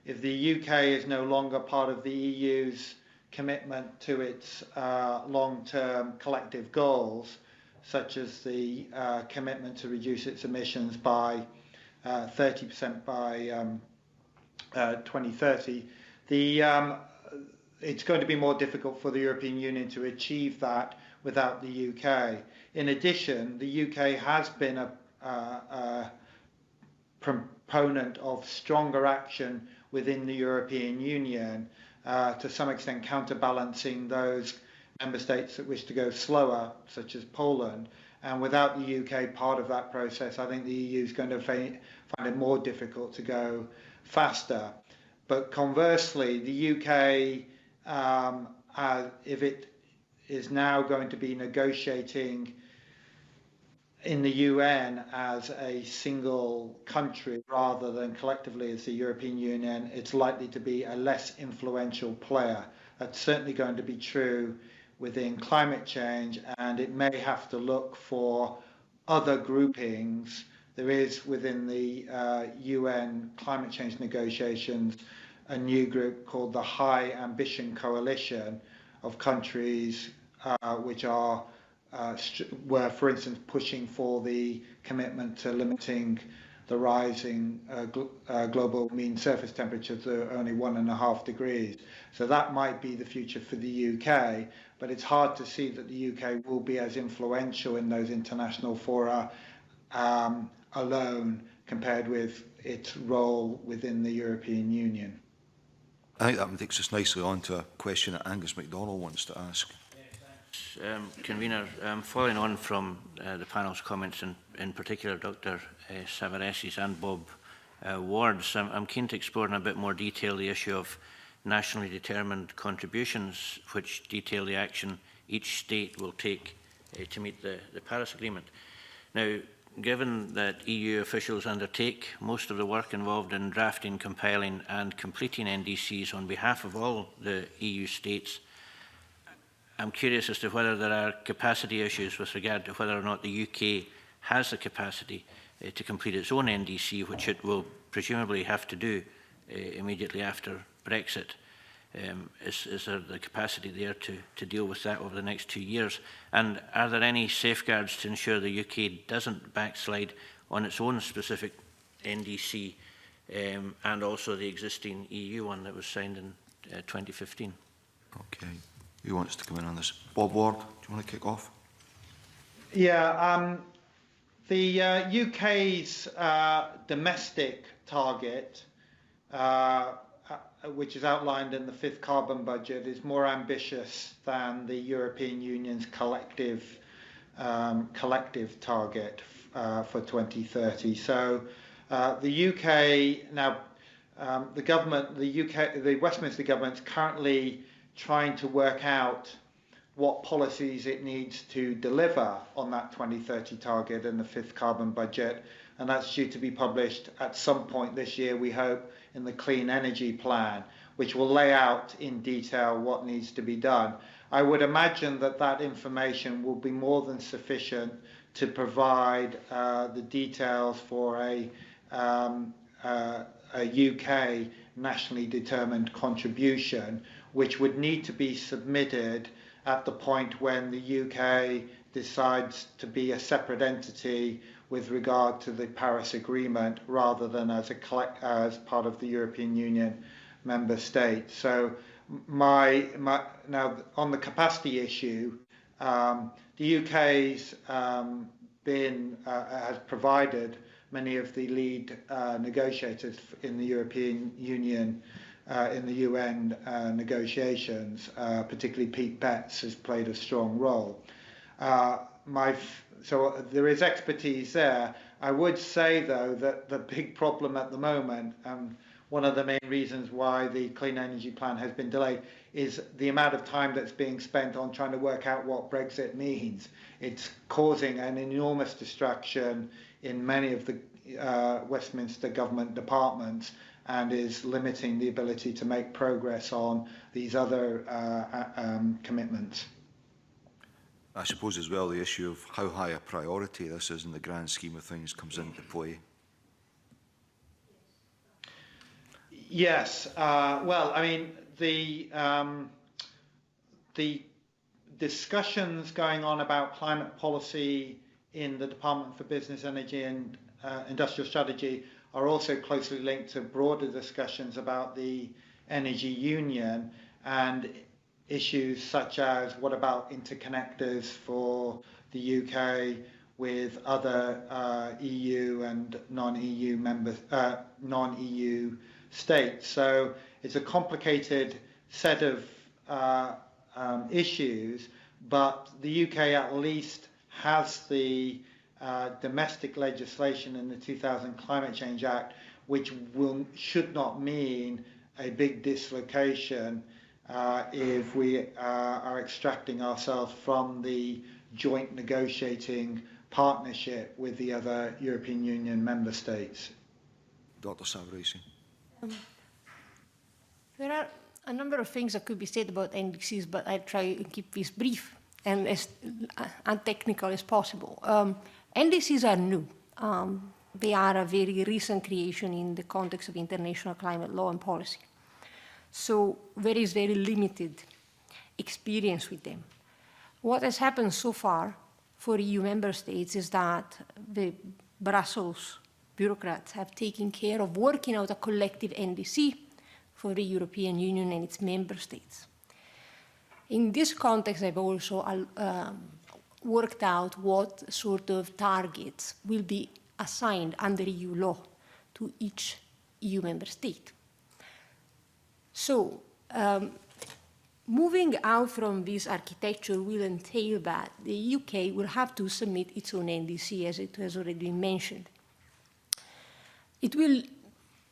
if the UK is no longer part of the EU's commitment to its long-term collective goals, such as the commitment to reduce its emissions by 30% by 2030, it's going to be more difficult for the European Union to achieve that without the UK. In addition, the UK has been a proponent of stronger action within the European Union, to some extent counterbalancing those member states that wish to go slower, such as Poland. And without the UK part of that process, I think the EU is going to find it more difficult to go faster. But conversely, the UK, if it is now going to be negotiating in the UN as a single country rather than collectively as the European Union, it's likely to be a less influential player. That's certainly going to be true within climate change, and it may have to look for other groupings. There is within the UN climate change negotiations a new group called the High Ambition Coalition of countries which are were, for instance, pushing for the commitment to limiting the rising global mean surface temperature to only 1.5 degrees. So that might be the future for the UK, but it's hard to see that the UK will be as influential in those international fora alone compared with its role within the European Union. I think that takes us nicely on to a question that Angus MacDonald wants to ask. Convener, following on from the panel's comments, in particular Dr. Savaresi's and Bob Ward's, I'm keen to explore in a bit more detail the issue of nationally determined contributions, which detail the action each state will take to meet the Paris Agreement. Now, given that EU officials undertake most of the work involved in drafting, compiling and completing NDCs on behalf of all the EU states, I'm curious as to whether there are capacity issues with regard to whether or not the UK has the capacity to complete its own NDC, which it will presumably have to do immediately after Brexit. Is there the capacity there to deal with that over the next 2 years? And are there any safeguards to ensure the UK doesn't backslide on its own specific NDC and also the existing EU one that was signed in 2015? Okay. Who wants to come in on this? Bob Ward, do you want to kick off? Yeah, the UK's domestic target, which is outlined in the 5th carbon budget, is more ambitious than the European Union's collective target for 2030. So the UK now, the Westminster government's currently trying to work out what policies it needs to deliver on that 2030 target in the 5th carbon budget, and that's due to be published at some point this year, we hope, in the Clean Energy Plan, which will lay out in detail what needs to be done. I would imagine that that information will be more than sufficient to provide the details for a UK nationally determined contribution, which would need to be submitted at the point when the UK decides to be a separate entity with regard to the Paris Agreement, rather than as part of the European Union member states. So now on the capacity issue, the UK's has provided many of the lead negotiators in the European Union in the UN negotiations, particularly Pete Betts has played a strong role. So there is expertise there. I would say, though, that the big problem at the moment, one of the main reasons why the Clean Energy Plan has been delayed, is the amount of time that's being spent on trying to work out what Brexit means. It's causing an enormous distraction in many of the Westminster government departments, and is limiting the ability to make progress on these other commitments. I suppose as well the issue of how high a priority this is in the grand scheme of things comes into play. Yes. Well, I mean, the discussions going on about climate policy in the Department for Business, Energy and Industrial Strategy are also closely linked to broader discussions about the energy union and issues such as what about interconnectors for the UK with other EU and non-EU members, non-EU states. So it's a complicated set of issues, but the UK at least has the domestic legislation in the 2000 Climate Change Act, which should not mean a big dislocation if we are extracting ourselves from the joint negotiating partnership with the other European Union member states. Dr. Savarese. There are a number of things that could be said about NDCs, but I'll try to keep this brief and as untechnical as possible. NDCs are new. They are a very recent creation in the context of international climate law and policy. So there is very limited experience with them. What has happened so far for EU member states is that the Brussels bureaucrats have taken care of working out a collective NDC for the European Union and its member states. In this context, I've also worked out what sort of targets will be assigned under EU law to each EU member state. So, moving out from this architecture will entail that the UK will have to submit its own NDC, as it has already been mentioned. It will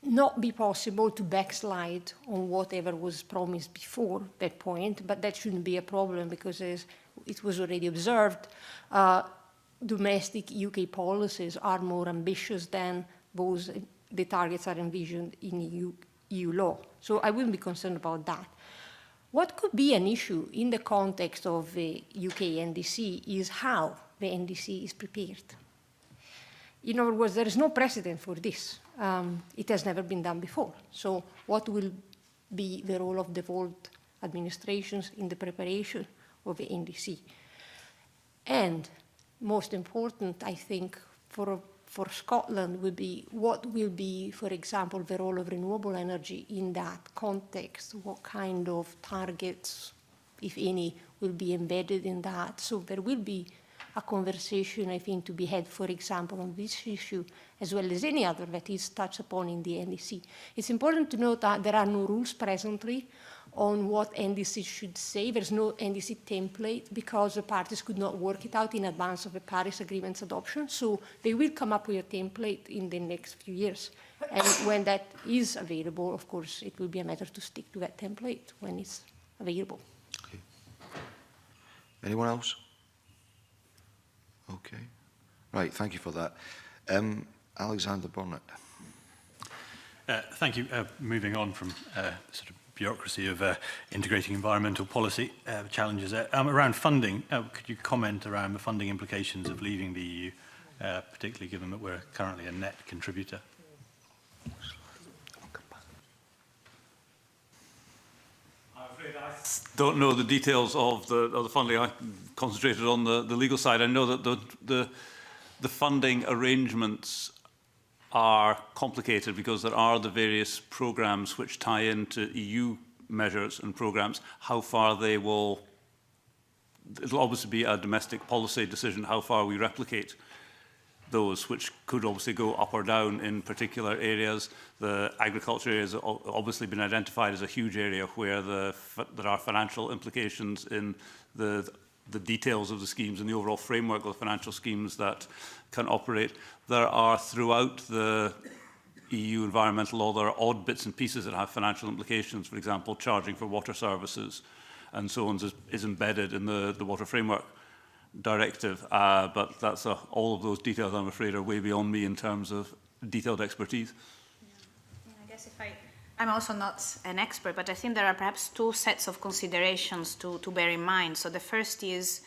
not be possible to backslide on whatever was promised before that point, but that shouldn't be a problem because, as it was already observed, domestic UK policies are more ambitious than those the targets are envisioned in EU law. So I wouldn't be concerned about that. What could be an issue in the context of the UK NDC is how the NDC is prepared. In other words, there is no precedent for this. It has never been done before. So what will be the role of devolved administrations in the preparation of the NDC? And most important, I think, for Scotland would be what will be, for example, the role of renewable energy in that context. What kind of targets, if any, will be embedded in that? So there will be a conversation, I think, to be had, for example, on this issue, as well as any other that is touched upon in the NDC. It's important to note that there are no rules presently on what NDC should say. There's no NDC template because the parties could not work it out in advance of the Paris Agreement's adoption. So they will come up with a template in the next few years. And when that is available, of course, it will be a matter to stick to that template when it's available. Okay. Anyone else? Okay. Right, thank you for that. Alexander Burnett. Thank you. Moving on from sort of bureaucracy of integrating environmental policy challenges. Around funding, could you comment around the funding implications of leaving the EU, particularly given that we're currently a net contributor? I'm afraid I don't know the details of the funding. I concentrated on the legal side. I know that the funding arrangements are complicated because there are the various programs which tie into EU measures and programs. How far they will, it'll obviously be a domestic policy decision how far we replicate those, which could obviously go up or down in particular areas. The agriculture area has obviously been identified as a huge area where there are financial implications in the details of the schemes and the overall framework of the financial schemes that can operate. There are, throughout the EU environmental law, there are odd bits and pieces that have financial implications. For example, charging for water services and so on is embedded in the Water Framework Directive. But that's all of those details, I'm afraid, are way beyond me in terms of detailed expertise. Yeah, I guess I'm also not an expert, but I think there are perhaps two sets of considerations to bear in mind. So the first is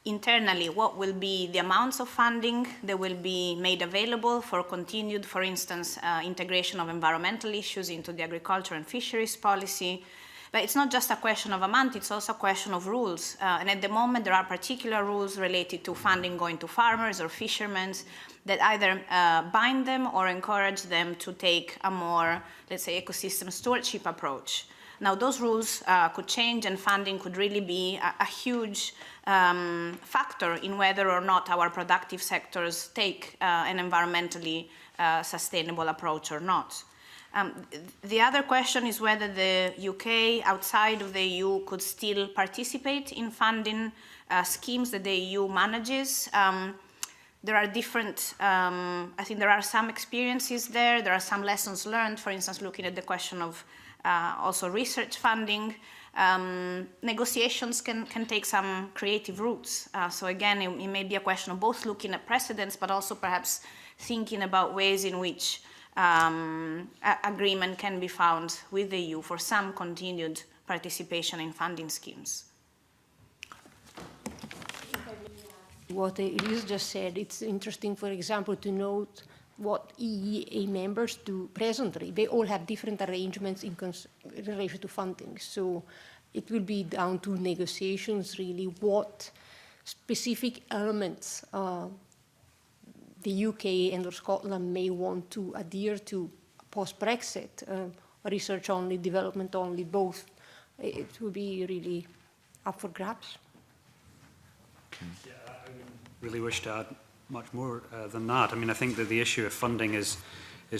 internally, what will be the amounts of funding that will be made available for continued, for instance, integration of environmental issues into the agriculture and fisheries policy. But it's not just a question of amount, it's also a question of rules. And at the moment, there are particular rules related to funding going to farmers or fishermen that either bind them or encourage them to take a more, let's say, ecosystem stewardship approach. Now, those rules could change, and funding could really be a huge factor in whether or not our productive sectors take an environmentally sustainable approach or not. The other question is whether the UK, outside of the EU, could still participate in funding schemes that the EU manages. There are different, I think there are some experiences there. There are some lessons learned, for instance, looking at the question of also research funding. Negotiations can take some creative routes. So again, it may be a question of both looking at precedents, but also perhaps thinking about ways in which agreement can be found with the EU for some continued participation in funding schemes. What Elise just said, it's interesting, for example, to note what EEA members do presently. They all have different arrangements in relation to funding. So it will be down to negotiations, really, what specific elements the UK and or Scotland may want to adhere to post-Brexit, research only, development only, both. It will be really up for grabs. Yeah, I wouldn't really wish to add much more than that. I mean, I think that the issue of funding is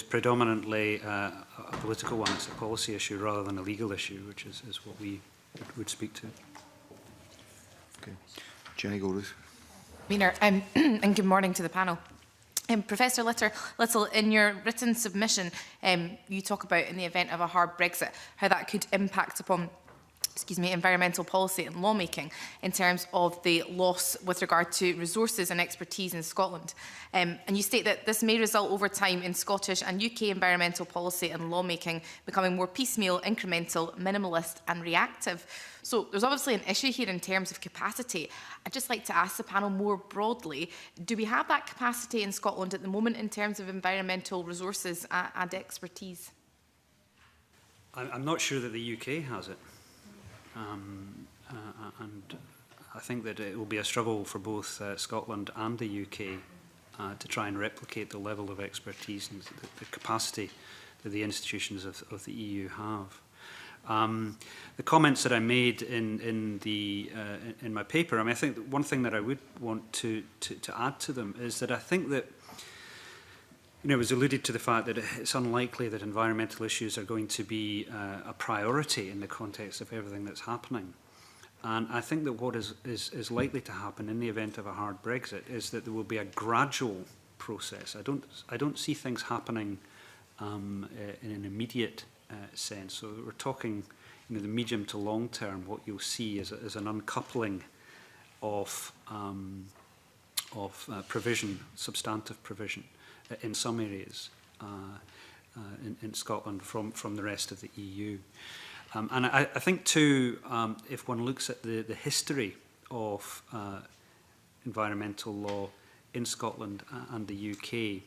predominantly a political one. It's a policy issue rather than a legal issue, which is what we would speak to. Okay. Jenny Goldruth. Wiener, and good morning to the panel. Professor Little, in your written submission, you talk about, in the event of a hard Brexit, how that could impact upon environmental policy and lawmaking in terms of the loss with regard to resources and expertise in Scotland. And you state that this may result over time in Scottish and UK environmental policy and lawmaking becoming more piecemeal, incremental, minimalist and reactive. So there's obviously an issue here in terms of capacity. I'd just like to ask the panel more broadly, do we have that capacity in Scotland at the moment in terms of environmental resources and expertise? I'm not sure that the UK has it. And I think that it will be a struggle for both Scotland and the UK to try and replicate the level of expertise and the capacity that the institutions of the EU have. The comments that I made in my paper, I mean, I think that one thing that I would want to add to them is that I think that, you know, it was alluded to the fact that it's unlikely that environmental issues are going to be a priority in the context of everything that's happening. And I think that what is likely to happen in the event of a hard Brexit is that there will be a gradual process. I don't see things happening in an immediate sense. So we're talking, you know, the medium to long term. What you'll see is an uncoupling of provision, substantive provision, in some areas in Scotland from the rest of the EU. And I think too, if one looks at the history of environmental law in Scotland and the UK,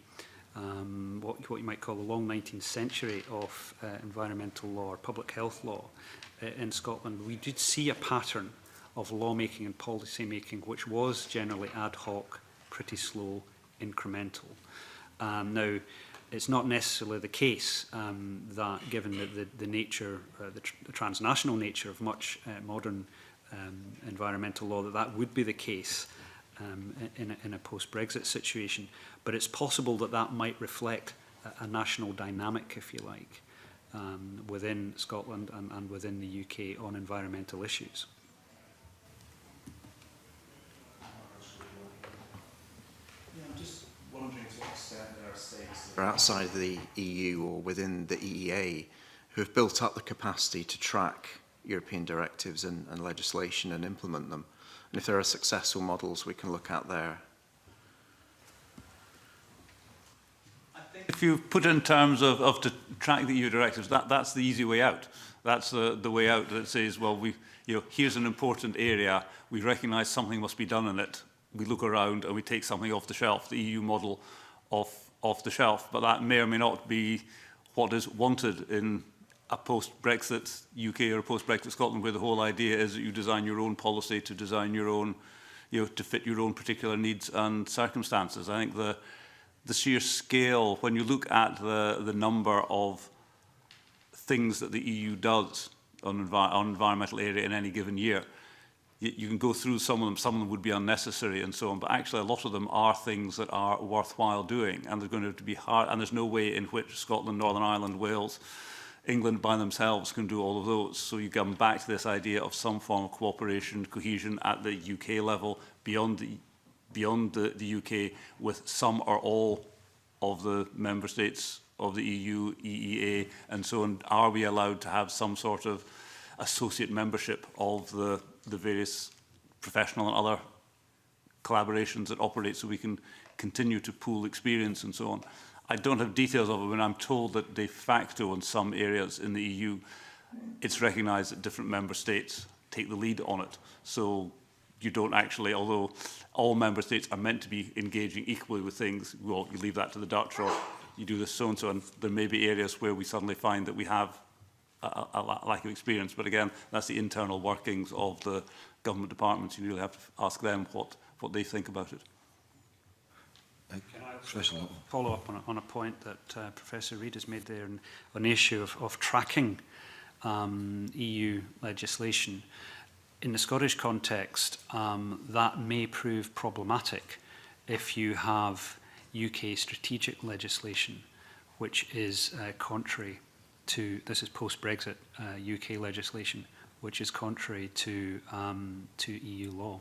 what you might call the long 19th century of environmental law or public health law in Scotland, we did see a pattern of lawmaking and policy making which was generally ad hoc, pretty slow, incremental. Now, it's not necessarily the case that, given the nature, the transnational nature of much modern environmental law, that would be the case in a post-Brexit situation. But it's possible that that might reflect a national dynamic, if you like, within Scotland and within the UK on environmental issues. Outside of the EU or within the EEA who have built up the capacity to track European directives and legislation and implement them. And if there are successful models we can look at there. If you put in terms of to track the EU directives, that's the easy way out. That's the way out that says, well, here's an important area, we recognise something must be done in it, we look around and we take something off the shelf, the EU model off the shelf, but that may or may not be what is wanted in a post-Brexit UK or a post-Brexit Scotland, where the whole idea is that you design your own policy to design your own, to fit your own particular needs and circumstances. I think the sheer scale, when you look at the number of things that the EU does on environmental area in any given year, you can go through some of them would be unnecessary and so on, but actually a lot of them are things that are worthwhile doing, and they're going to have to be hard, and there's no way in which Scotland, Northern Ireland, Wales, England by themselves can do all of those. So you come back to this idea of some form of cooperation, cohesion at the UK level, beyond the UK, with some or all of the member states of the EU, EEA, and so on. Are we allowed to have some sort of associate membership of the various professional and other collaborations that operate, so we can continue to pool experience and so on? I don't have details of it, but I'm told that de facto in some areas in the EU, it's recognised that different member states take the lead on it. So you don't actually, although all member states are meant to be engaging equally with things, well, you leave that to the Dutch, or you do this so and so, and there may be areas where we suddenly find that we have a lack of experience. But again, that's the internal workings of the government departments. You really have to ask them what they think about it. Can I follow up on a point that Professor Reid has made there on the issue of tracking EU legislation? In the Scottish context, that may prove problematic if you have UK strategic legislation, which is contrary to, this is post-Brexit UK legislation, which is contrary to EU law.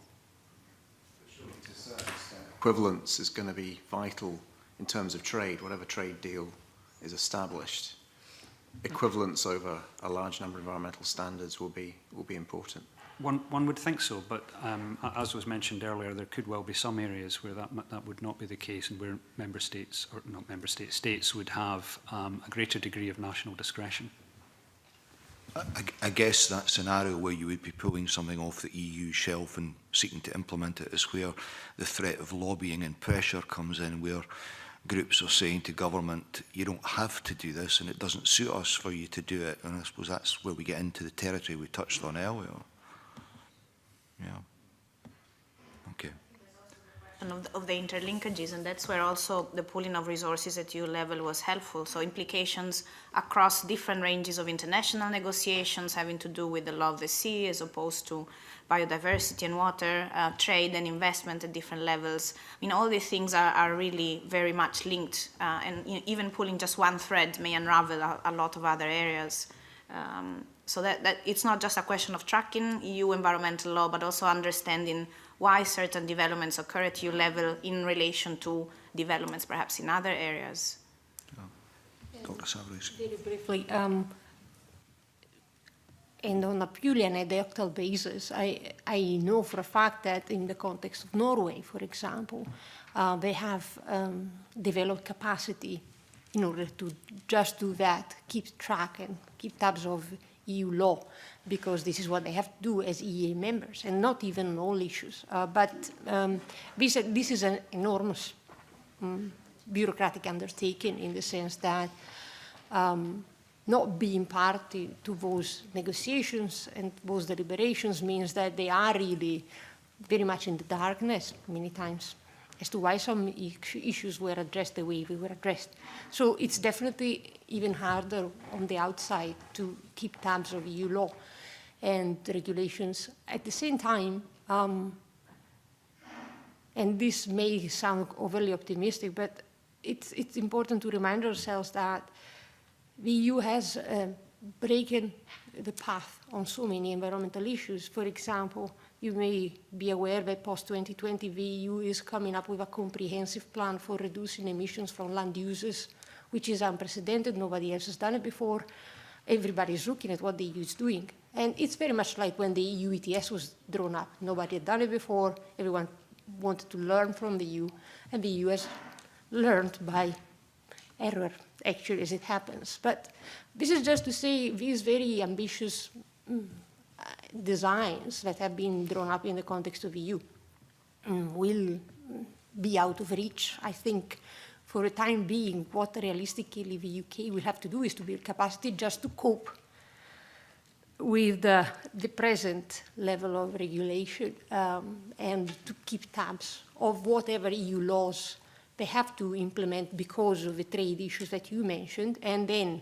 Equivalence is going to be vital in terms of trade, whatever trade deal is established. equivalence over a large number of environmental standards will be important. One would think so, but as was mentioned earlier, there could well be some areas where that would not be the case, and where member states, or not member states, states would have a greater degree of national discretion. I guess that scenario where you would be pulling something off the EU shelf and seeking to implement it is where the threat of lobbying and pressure comes in, where groups are saying to government, you don't have to do this and it doesn't suit us for you to do it. And I suppose that's where we get into the territory we touched on earlier. Yeah. Okay. And of the interlinkages, and that's where also the pooling of resources at EU level was helpful. So implications across different ranges of international negotiations having to do with the law of the sea as opposed to biodiversity and water, trade and investment at different levels. I mean, all these things are really very much linked, and even pulling just one thread may unravel a lot of other areas. So that it's not just a question of tracking EU environmental law, but also understanding why certain developments occur at EU level in relation to developments perhaps in other areas. Dr. Savarese. Very briefly, and on a purely anecdotal basis, I know for a fact that in the context of Norway, for example, they have developed capacity in order to just do that, keep track and keep tabs of EU law, because this is what they have to do as EEA members, and not even on all issues. But this is an enormous bureaucratic undertaking, in the sense that not being party to those negotiations and those deliberations means that they are really very much in the darkness many times as to why some issues were addressed the way they were addressed. So it's definitely even harder on the outside to keep tabs of EU law and regulations. At the same time, and this may sound overly optimistic, but it's important to remind ourselves that the EU has broken the path on so many environmental issues. For example, you may be aware that post-2020, the EU is coming up with a comprehensive plan for reducing emissions from land uses, which is unprecedented. Nobody else has done it before. Everybody's looking at what the EU is doing. And it's very much like when the EU ETS was drawn up. Nobody had done it before. Everyone wanted to learn from the EU, and the EU has learned by error, actually, as it happens. But this is just to say these very ambitious designs that have been drawn up in the context of the EU will be out of reach. I think for the time being, what realistically the UK will have to do is to build capacity just to cope with the present level of regulation and to keep tabs of whatever EU laws they have to implement because of the trade issues that you mentioned, and then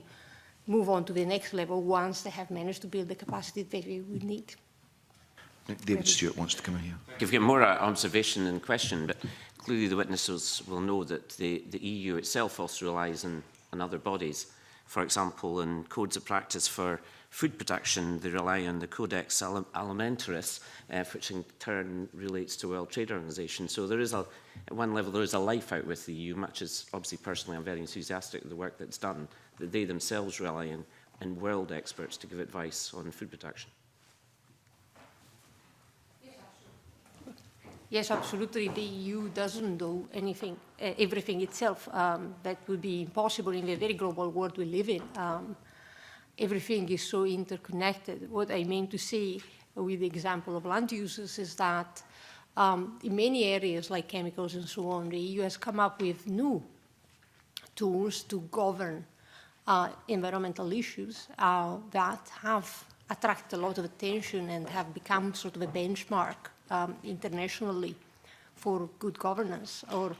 move on to the next level once they have managed to build the capacity that they would need. David Stewart wants to come in here. I've got more observation than question, but clearly the witnesses will know that the EU itself also relies on other bodies. For example, in codes of practice for food production, they rely on the Codex Alimentarius, which in turn relates to World Trade Organization. So there is at one level, there is a life out with the EU, much as obviously personally I'm very enthusiastic of the work that's done, that they themselves rely on world experts to give advice on food production. Yes, absolutely. The EU doesn't do anything, everything itself. That would be impossible in the very global world we live in. Everything is so interconnected. What I mean to say with the example of land uses is that in many areas like chemicals and so on, the EU has come up with new tools to govern environmental issues that have attracted a lot of attention and have become sort of a benchmark internationally for good governance, or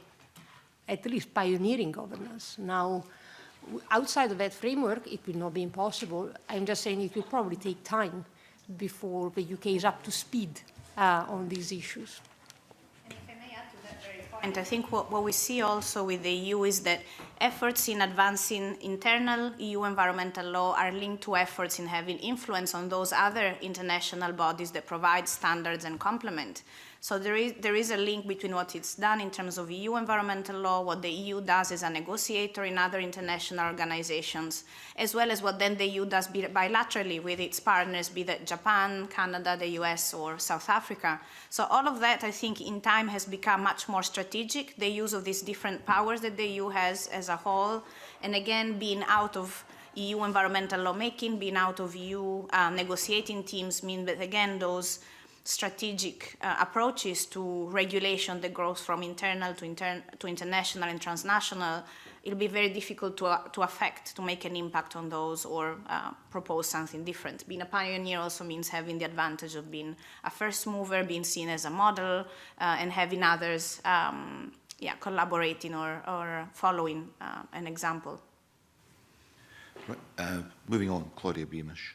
at least pioneering governance. Now, outside of that framework, it will not be impossible. I'm just saying it will probably take time before the UK is up to speed on these issues. And I think what we see also with the EU is that efforts in advancing internal EU environmental law are linked to efforts in having influence on those other international bodies that provide standards and complement. So there is a link between what it's done in terms of EU environmental law, what the EU does as a negotiator in other international organizations, as well as what then the EU does bilaterally with its partners, be that Japan, Canada, the US, or South Africa. So all of that, I think, in time has become much more strategic, the use of these different powers that the EU has as a whole, and again, being out of EU environmental lawmaking, being out of EU negotiating teams mean that, again, those strategic approaches to regulation that grows from internal to international and transnational, it'll be very difficult to affect, to make an impact on those or propose something different. Being a pioneer also means having the advantage of being a first mover, being seen as a model, and having others collaborating or following an example. Moving on, Claudia Beamish.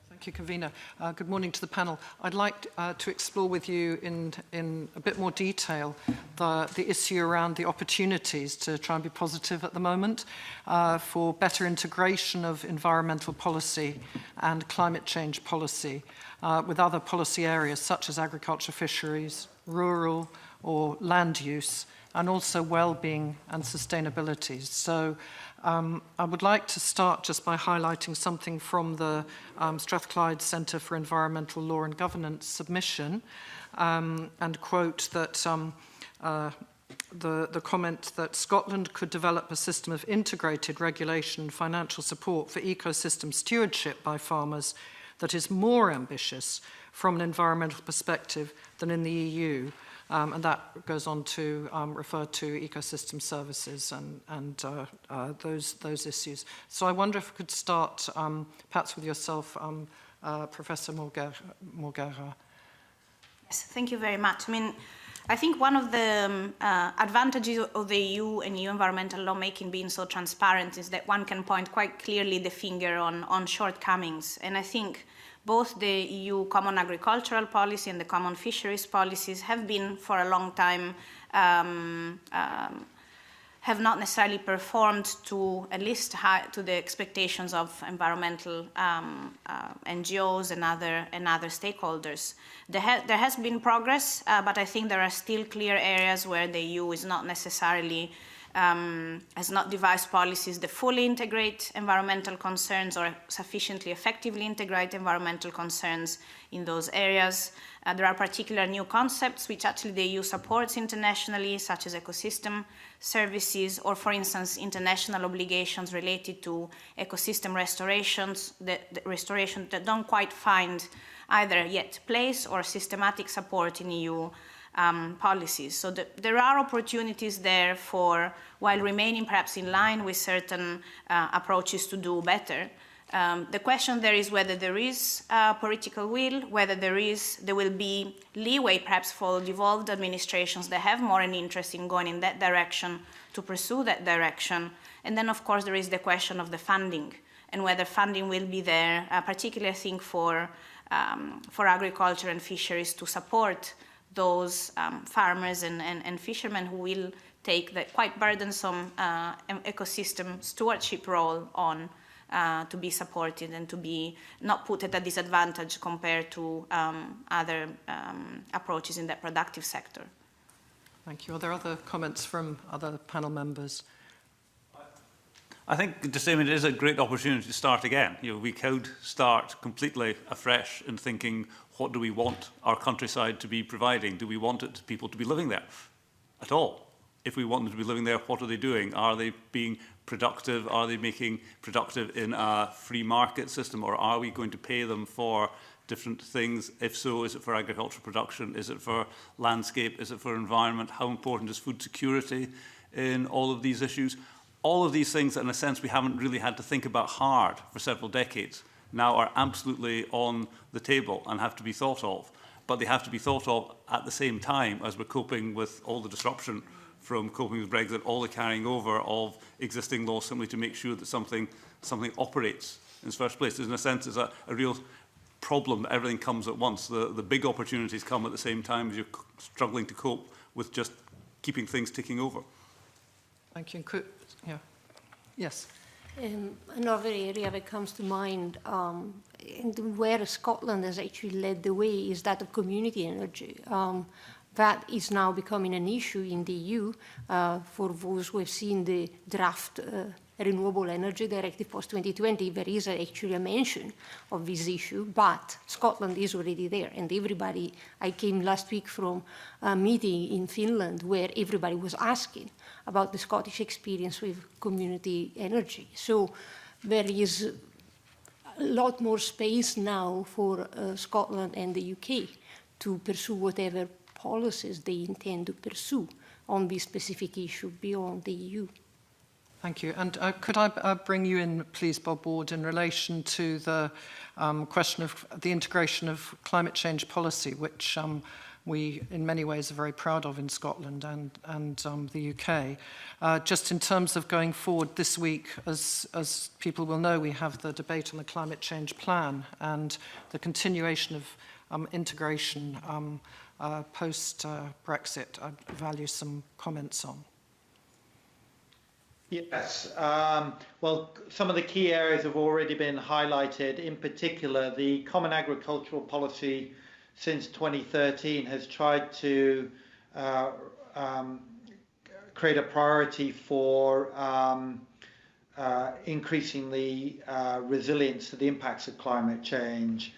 Thank you, Convener. Good morning to the panel. I'd like to explore with you in a bit more detail the issue around the opportunities to try and be positive at the moment for better integration of environmental policy and climate change policy with other policy areas such as agriculture, fisheries, rural or land use, and also well-being and sustainability. So I would like to start just by highlighting something from the Strathclyde Centre for Environmental Law and Governance submission, and quote that the comment that Scotland could develop a system of integrated regulation and financial support for ecosystem stewardship by farmers that is more ambitious from an environmental perspective than in the EU. And that goes on to refer to ecosystem services and those issues. So I wonder if we could start perhaps with yourself, Professor Morgera. Yes, thank you very much. I mean, I think one of the advantages of the EU and EU environmental lawmaking being so transparent is that one can point quite clearly the finger on shortcomings. And I think both the EU Common Agricultural Policy and the Common Fisheries Policies have been for a long time, have not necessarily performed to at least to the expectations of environmental NGOs and other stakeholders. There has been progress, but I think there are still clear areas where the EU is not necessarily has not devised policies that fully integrate environmental concerns or sufficiently effectively integrate environmental concerns in those areas. There are particular new concepts which actually the EU supports internationally, such as ecosystem services, or for instance, international obligations related to ecosystem restorations, restoration that don't quite find either yet place or systematic support in EU policies. So there are opportunities there for, while remaining perhaps in line with certain approaches to do better. The question there is whether there is political will, whether there will be leeway perhaps for devolved administrations that have more an interest in going in that direction to pursue that direction. And then of course there is the question of the funding and whether funding will be there, particularly I think for agriculture and fisheries to support those farmers and fishermen who will take the quite burdensome ecosystem stewardship role on to be supported and to be not put at a disadvantage compared to other approaches in that productive sector. Thank you. Are there other comments from other panel members? I think just saying it is a great opportunity to start again. You know, we could start completely afresh in thinking, what do we want our countryside to be providing? Do we want people to be living there at all? If we want them to be living there, what are they doing? Are they being productive? Are they making productive in a free market system? Or are we going to pay them for different things? If so, is it for agricultural production? Is it for landscape? Is it for environment? How important is food security in all of these issues? All of these things that in a sense we haven't really had to think about hard for several decades now are absolutely on the table and have to be thought of. But they have to be thought of at the same time as we're coping with all the disruption from coping with Brexit, all the carrying over of existing laws simply to make sure that something operates in its first place. There's, in a sense, is a real problem that everything comes at once. The big opportunities come at the same time as you're struggling to cope with just keeping things ticking over. Thank you. Yeah. Yes. Another area that comes to mind, and where Scotland has actually led the way, is that of community energy. that is now becoming an issue in the EU. For those who have seen the draft Renewable Energy Directive post-2020, there is actually a mention of this issue, but Scotland is already there, and everybody, I came last week from a meeting in Finland where everybody was asking about the Scottish experience with community energy. So there is a lot more space now for Scotland and the UK to pursue whatever policies they intend to pursue on this specific issue beyond the EU. Thank you. And could I bring you in, please, Bob Ward, in relation to the question of the integration of climate change policy, which we, in many ways, are very proud of in Scotland and the UK. Just in terms of going forward this week, as people will know, we have the debate on the climate change plan and the continuation of integration post-Brexit. I'd value some comments on. Yes, well, some of the key areas have already been highlighted. In particular, the Common Agricultural Policy since 2013 has tried to create a priority for increasing the resilience to the impacts of climate change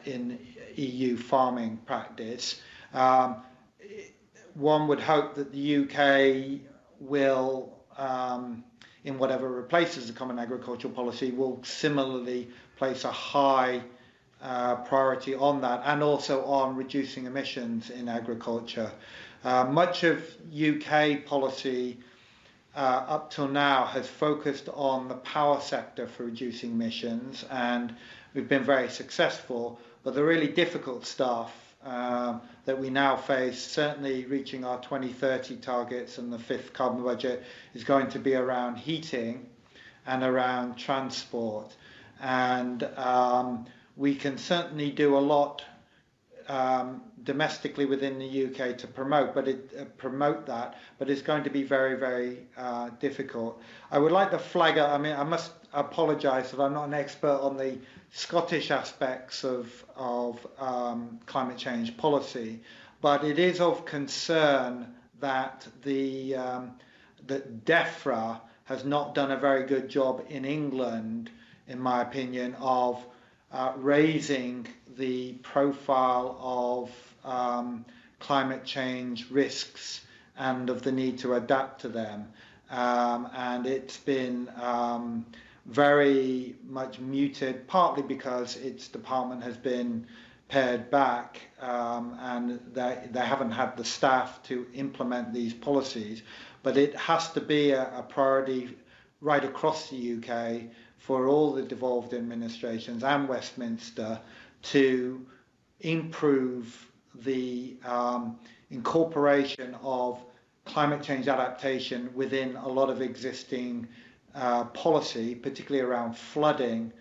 in EU farming practice. One would hope that the UK will, in whatever replaces the Common Agricultural Policy, will similarly place a high priority on that, and also on reducing emissions in agriculture. Much of UK policy up till now has focused on the power sector for reducing emissions, and we've been very successful, but the really difficult stuff that we now face, certainly reaching our 2030 targets and the 5th carbon budget, is going to be around heating and around transport. And we can certainly do a lot domestically within the UK to promote that, but it's going to be very, very difficult. I would like to flag up, I mean, I must apologise that I'm not an expert on the Scottish aspects of climate change policy, but it is of concern that that DEFRA has not done a very good job in England, in my opinion, of raising the profile of climate change risks and of the need to adapt to them. And it's been very much muted, partly because its department has been pared back and they haven't had the staff to implement these policies. But it has to be a priority right across the UK for all the devolved administrations and Westminster to improve the incorporation of climate change adaptation within a lot of existing policy, particularly around flooding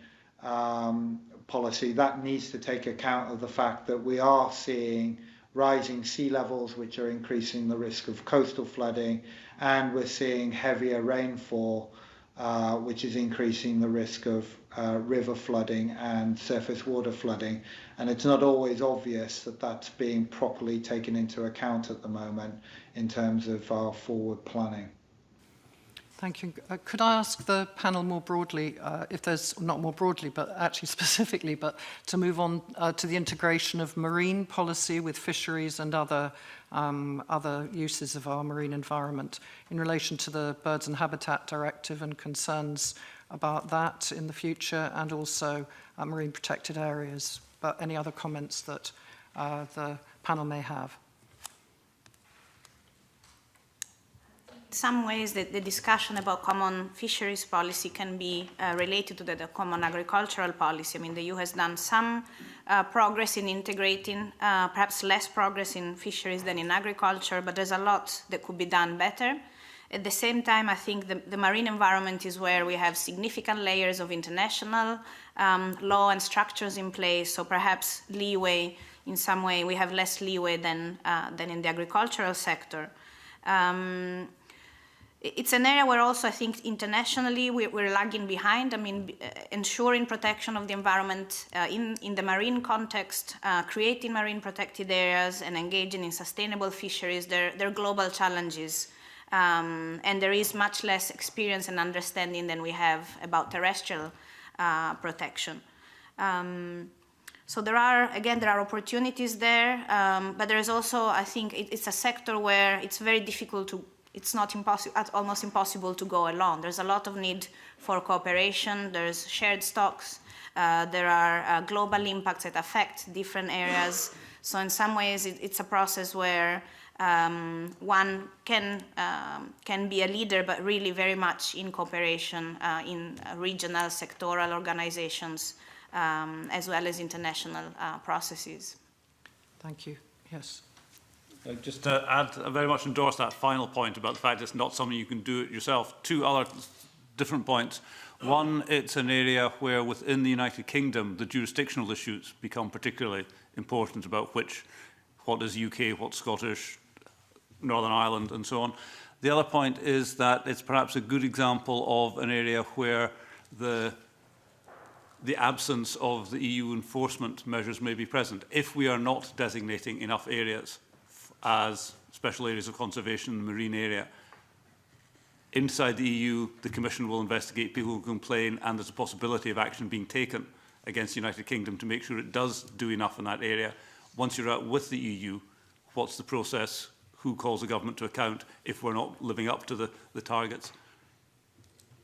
policy. That needs to take account of the fact that we are seeing rising sea levels, which are increasing the risk of coastal flooding, and we're seeing heavier rainfall, which is increasing the risk of river flooding and surface water flooding. And it's not always obvious that that's being properly taken into account at the moment in terms of our forward planning. Thank you. Could I ask the panel more broadly, if there's, not more broadly, but actually specifically, but to move on to the integration of marine policy with fisheries and other uses of our marine environment in relation to the Birds and Habitat Directive and concerns about that in the future, and also marine protected areas. But any other comments that the panel may have? In some ways, the discussion about common fisheries policy can be related to the common agricultural policy. I mean, the EU has done some progress in integrating, perhaps less progress in fisheries than in agriculture, but there's a lot that could be done better. At the same time, I think the marine environment is where we have significant layers of international law and structures in place, so perhaps leeway, in some way, we have less leeway than in the agricultural sector. it's an area where also I think internationally we're lagging behind. I mean, ensuring protection of the environment in the marine context, creating marine protected areas and engaging in sustainable fisheries, they're global challenges. And there is much less experience and understanding than we have about terrestrial protection. So there are opportunities there, but there is also, I think, it's a sector where it's very difficult to, it's not impossible, almost impossible to go alone. There's a lot of need for cooperation, there's shared stocks, there are global impacts that affect different areas. So in some ways, it's a process where one can be a leader, but really very much in cooperation in regional, sectoral organizations, as well as international processes. Thank you. Yes. Just to add, I very much endorse that final point about the fact it's not something you can do it yourself. Two other different points. One, it's an area where within the United Kingdom, the jurisdictional issues become particularly important about what is UK, what's Scottish, Northern Ireland, and so on. The other point is that it's perhaps a good example of an area where the absence of the EU enforcement measures may be present. If we are not designating enough areas as special areas of conservation in the marine area, inside the EU, the Commission will investigate people who complain, and there's a possibility of action being taken against the United Kingdom to make sure it does do enough in that area. Once you're out with the EU, what's the process? Who calls the government to account if we're not living up to the targets?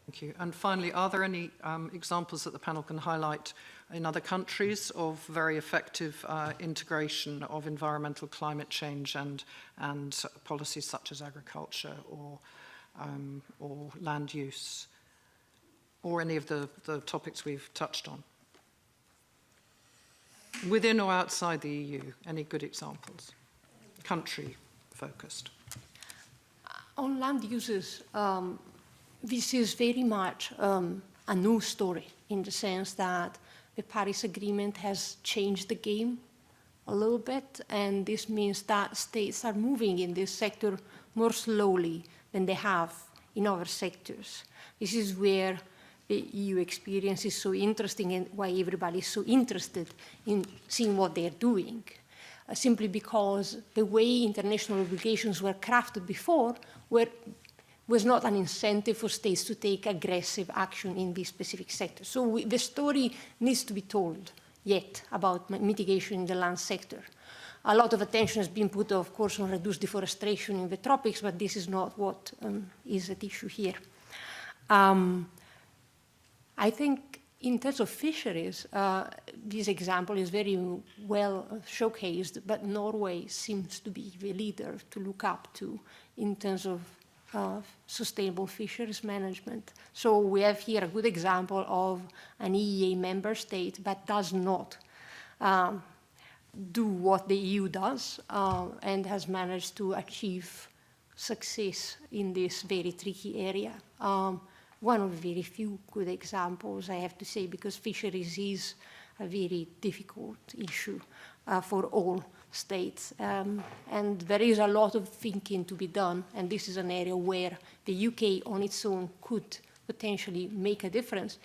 Thank you. And finally, are there any examples that the panel can highlight in other countries of very effective integration of environmental climate change and policies such as agriculture or land use, or any of the topics we've touched on? Within or outside the EU, any good examples? Country focused. On land uses, this is very much a new story in the sense that the Paris Agreement has changed the game a little bit, and this means that states are moving in this sector more slowly than they have in other sectors. This is where the EU experience is so interesting and why everybody is so interested in seeing what they're doing. Simply because the way international obligations were crafted before was not an incentive for states to take aggressive action in this specific sector. So the story needs to be told yet about mitigation in the land sector. A lot of attention has been put, of course, on reduced deforestation in the tropics, but this is not what is at issue here. I think in terms of fisheries, this example is very well showcased, but Norway seems to be the leader to look up to in terms of sustainable fisheries management. So we have here a good example of an EEA member state that does not do what the EU does and has managed to achieve success in this very tricky area. One of very few good examples, I have to say, because fisheries is a very difficult issue for all states. And there is a lot of thinking to be done, and this is an area where the UK on its own could potentially make a difference,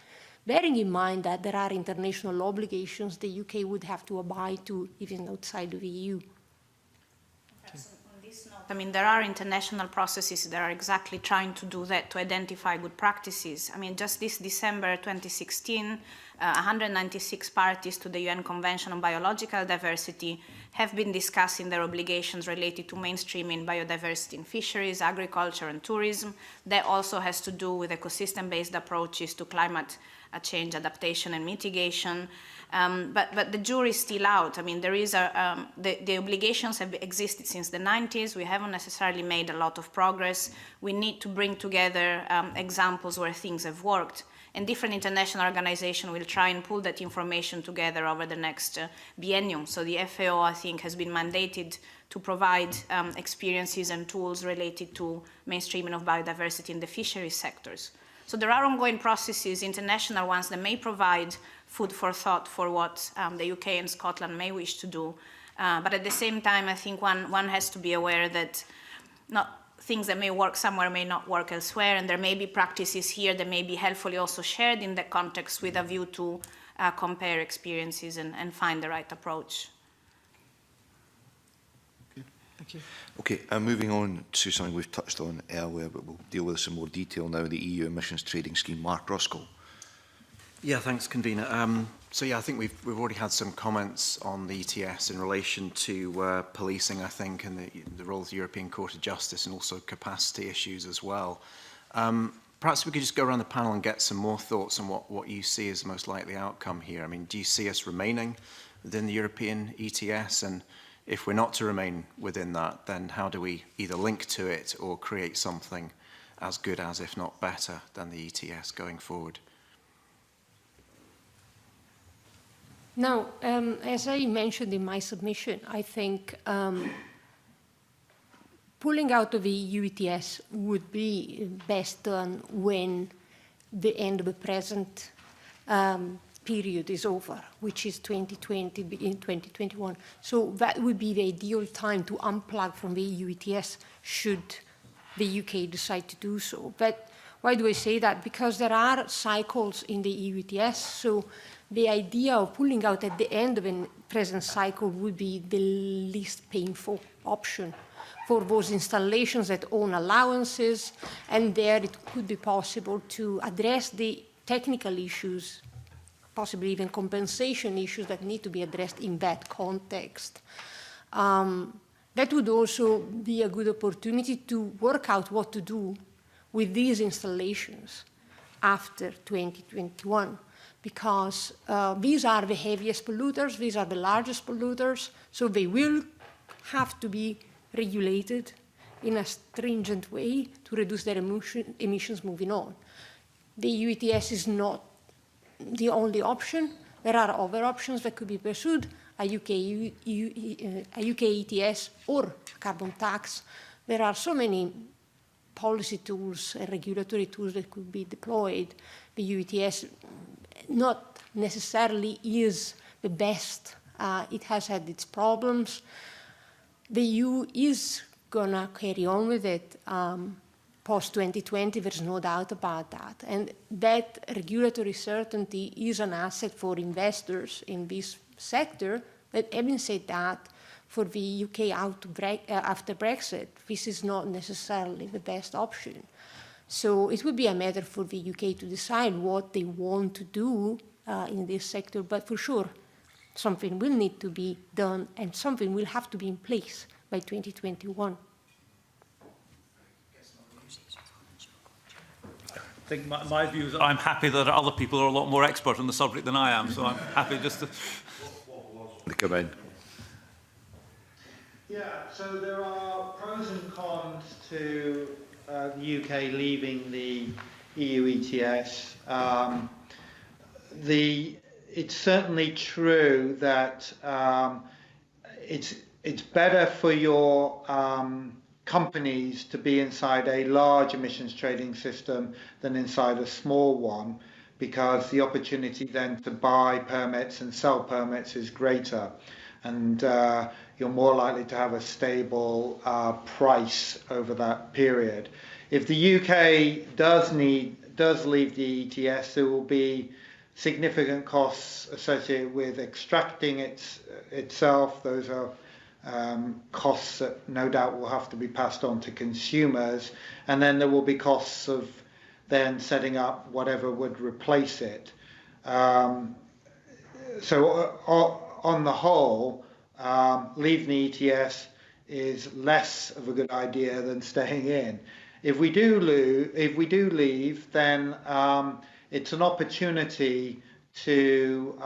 bearing in mind that there are international obligations the UK would have to abide to even outside of the EU. I mean, there are international processes that are exactly trying to do that, to identify good practices. I mean, just this December 2016, 196 parties to the UN Convention on Biological Diversity have been discussing their obligations related to mainstreaming biodiversity in fisheries, agriculture, and tourism. That also has to do with ecosystem-based approaches to climate change adaptation and mitigation. But the jury is still out. I mean, there is the obligations have existed since the 90s. We haven't necessarily made a lot of progress. We need to bring together examples where things have worked. And different international organizations will try and pull that information together over the next biennium. So the FAO, I think, has been mandated to provide experiences and tools related to mainstreaming of biodiversity in the fisheries sectors. So there are ongoing processes, international ones, that may provide food for thought for what the UK and Scotland may wish to do. But at the same time, I think one has to be aware that things that may work somewhere may not work elsewhere, and there may be practices here that may be helpfully also shared in that context with a view to compare experiences and find the right approach. Thank you. Okay, moving on to something we've touched on earlier, but we'll deal with this in more detail now, the EU Emissions Trading Scheme. Mark Ruskell. Yeah, thanks, Convener. So yeah, I think we've already had some comments on the ETS in relation to policing, I think, and the role of the European Court of Justice, and also capacity issues as well. Perhaps we could just go around the panel and get some more thoughts on what you see as the most likely outcome here. I mean, do you see us remaining within the European ETS? And if we're not to remain within that, then how do we either link to it or create something as good as, if not better, than the ETS going forward? Now, as I mentioned in my submission, I think pulling out of the EU ETS would be best done when the end of the present period is over, which is 2020, in 2021. So that would be the ideal time to unplug from the EU ETS should the UK decide to do so. But why do I say that? Because there are cycles in the EU ETS, so the idea of pulling out at the end of a present cycle would be the least painful option for those installations that own allowances, and there it could be possible to address the technical issues, possibly even compensation issues that need to be addressed in that context. That would also be a good opportunity to work out what to do with these installations after 2021, because these are the heaviest polluters, these are the largest polluters, so they will have to be regulated in a stringent way to reduce their emissions moving on. The EU ETS is not the only option. There are other options that could be pursued, a UK ETS or a carbon tax. There are so many policy tools and regulatory tools that could be deployed. The EU ETS not necessarily is the best. It has had its problems. The EU is going to carry on with it post-2020, there's no doubt about that. And that regulatory certainty is an asset for investors in this sector. But having said that, for the UK after Brexit, this is not necessarily the best option. So it would be a matter for the UK to decide what they want to do in this sector, but for sure, something will need to be done and something will have to be in place by 2021. I think my view is I'm happy that other people are a lot more expert on the subject than I am, so I'm happy just to... Come in. Yeah, so there are pros and cons to the UK leaving the EU ETS. It's certainly true that it's better for your companies to be inside a large emissions trading system than inside a small one, because the opportunity then to buy permits and sell permits is greater, and you're more likely to have a stable price over that period. If the UK does leave the ETS, there will be significant costs associated with extracting itself. Those are costs that no doubt will have to be passed on to consumers, and then there will be costs of then setting up whatever would replace it. So on the whole, leaving the ETS is less of a good idea than staying in. If we do leave, then it's an opportunity to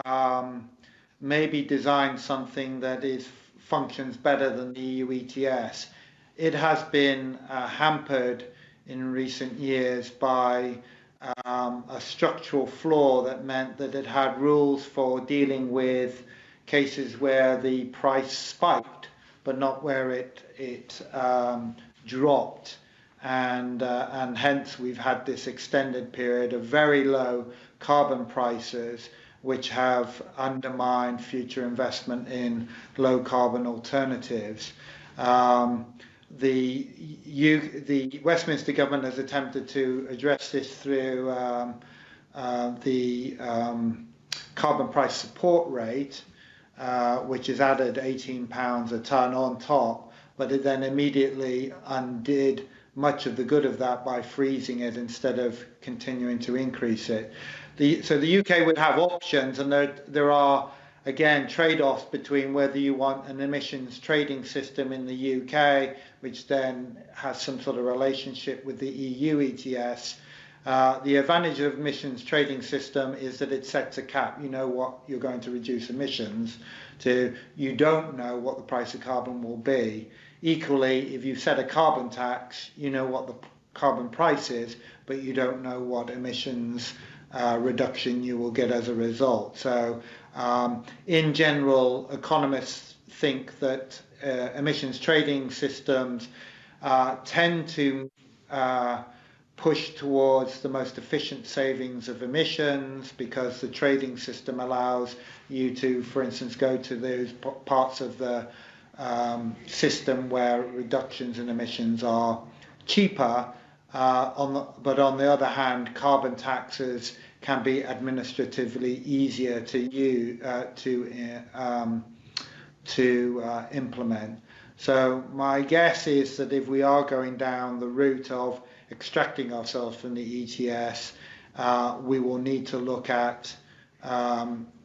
maybe design something that functions better than the EU ETS. It has been hampered in recent years by a structural flaw that meant that it had rules for dealing with cases where the price spiked, but not where it dropped. And hence we've had this extended period of very low carbon prices, which have undermined future investment in low carbon alternatives. the Westminster government has attempted to address this through the carbon price support rate, which is added £18 a tonne on top, but it then immediately undid much of the good of that by freezing it instead of continuing to increase it. So the UK would have options, and there are, again, trade-offs between whether you want an emissions trading system in the UK, which then has some sort of relationship with the EU ETS. The advantage of emissions trading system is that it sets a cap. You know what you're going to reduce emissions to. You don't know what the price of carbon will be. Equally, if you set a carbon tax, you know what the carbon price is, but you don't know what emissions reduction you will get as a result. So in general, economists think that emissions trading systems tend to push towards the most efficient savings of emissions, because the trading system allows you to, for instance, go to those parts of the system where reductions in emissions are cheaper. But on the other hand, carbon taxes can be administratively easier to implement. So my guess is that if we are going down the route of extracting ourselves from the ETS, we will need to look at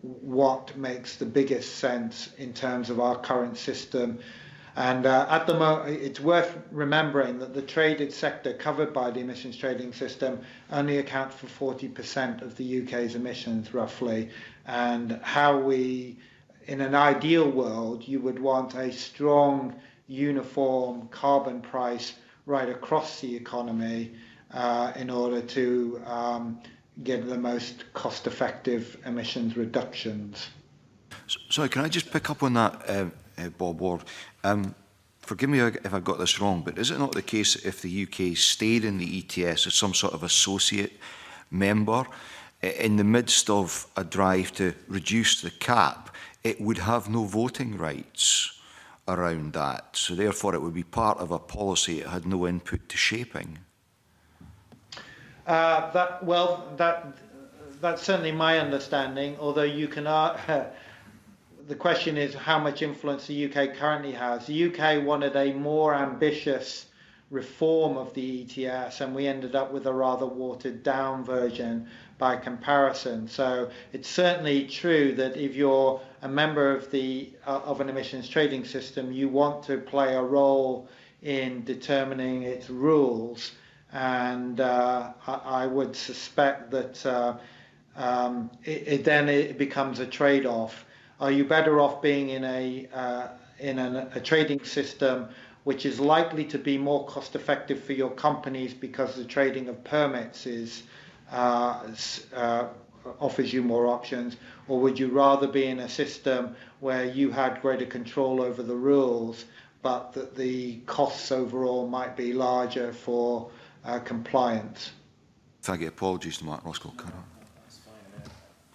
what makes the biggest sense in terms of our current system. And at the moment, it's worth remembering that the traded sector covered by the emissions trading system only accounts for 40% of the UK's emissions, roughly. And how we, in an ideal world, you would want a strong, uniform carbon price right across the economy in order to get the most cost-effective emissions reductions. Sorry, can I just pick up on that, Bob Ward? Forgive me if I got this wrong, but is it not the case if the UK stayed in the ETS as some sort of associate member, in the midst of a drive to reduce the cap, it would have no voting rights around that? So therefore it would be part of a policy it had no input to shaping? That's certainly my understanding, although you can the question is how much influence the UK currently has. The UK wanted a more ambitious reform of the ETS, and we ended up with a rather watered down version by comparison. So it's certainly true that if you're a member of an emissions trading system, you want to play a role in determining its rules. And I would suspect that then it becomes a trade-off. Are you better off being in a trading system which is likely to be more cost-effective for your companies because the trading of permits offers you more options, or would you rather be in a system where you had greater control over the rules, but that the costs overall might be larger for compliance? Thank you. Apologies to Mark Roscoe.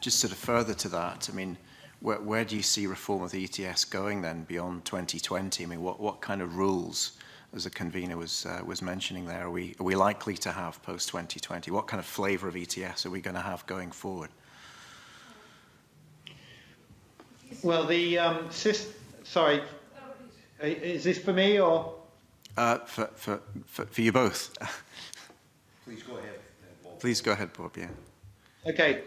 Just sort of further to that, I mean, where do you see reform of the ETS going then beyond 2020? I mean, what kind of rules, as the convener was mentioning there, are we likely to have post 2020? What kind of flavour of ETS are we going to have going forward? Well, sorry, is this for me or? For you both. Please go ahead, Bob. Please go ahead, Bob. Yeah. Okay.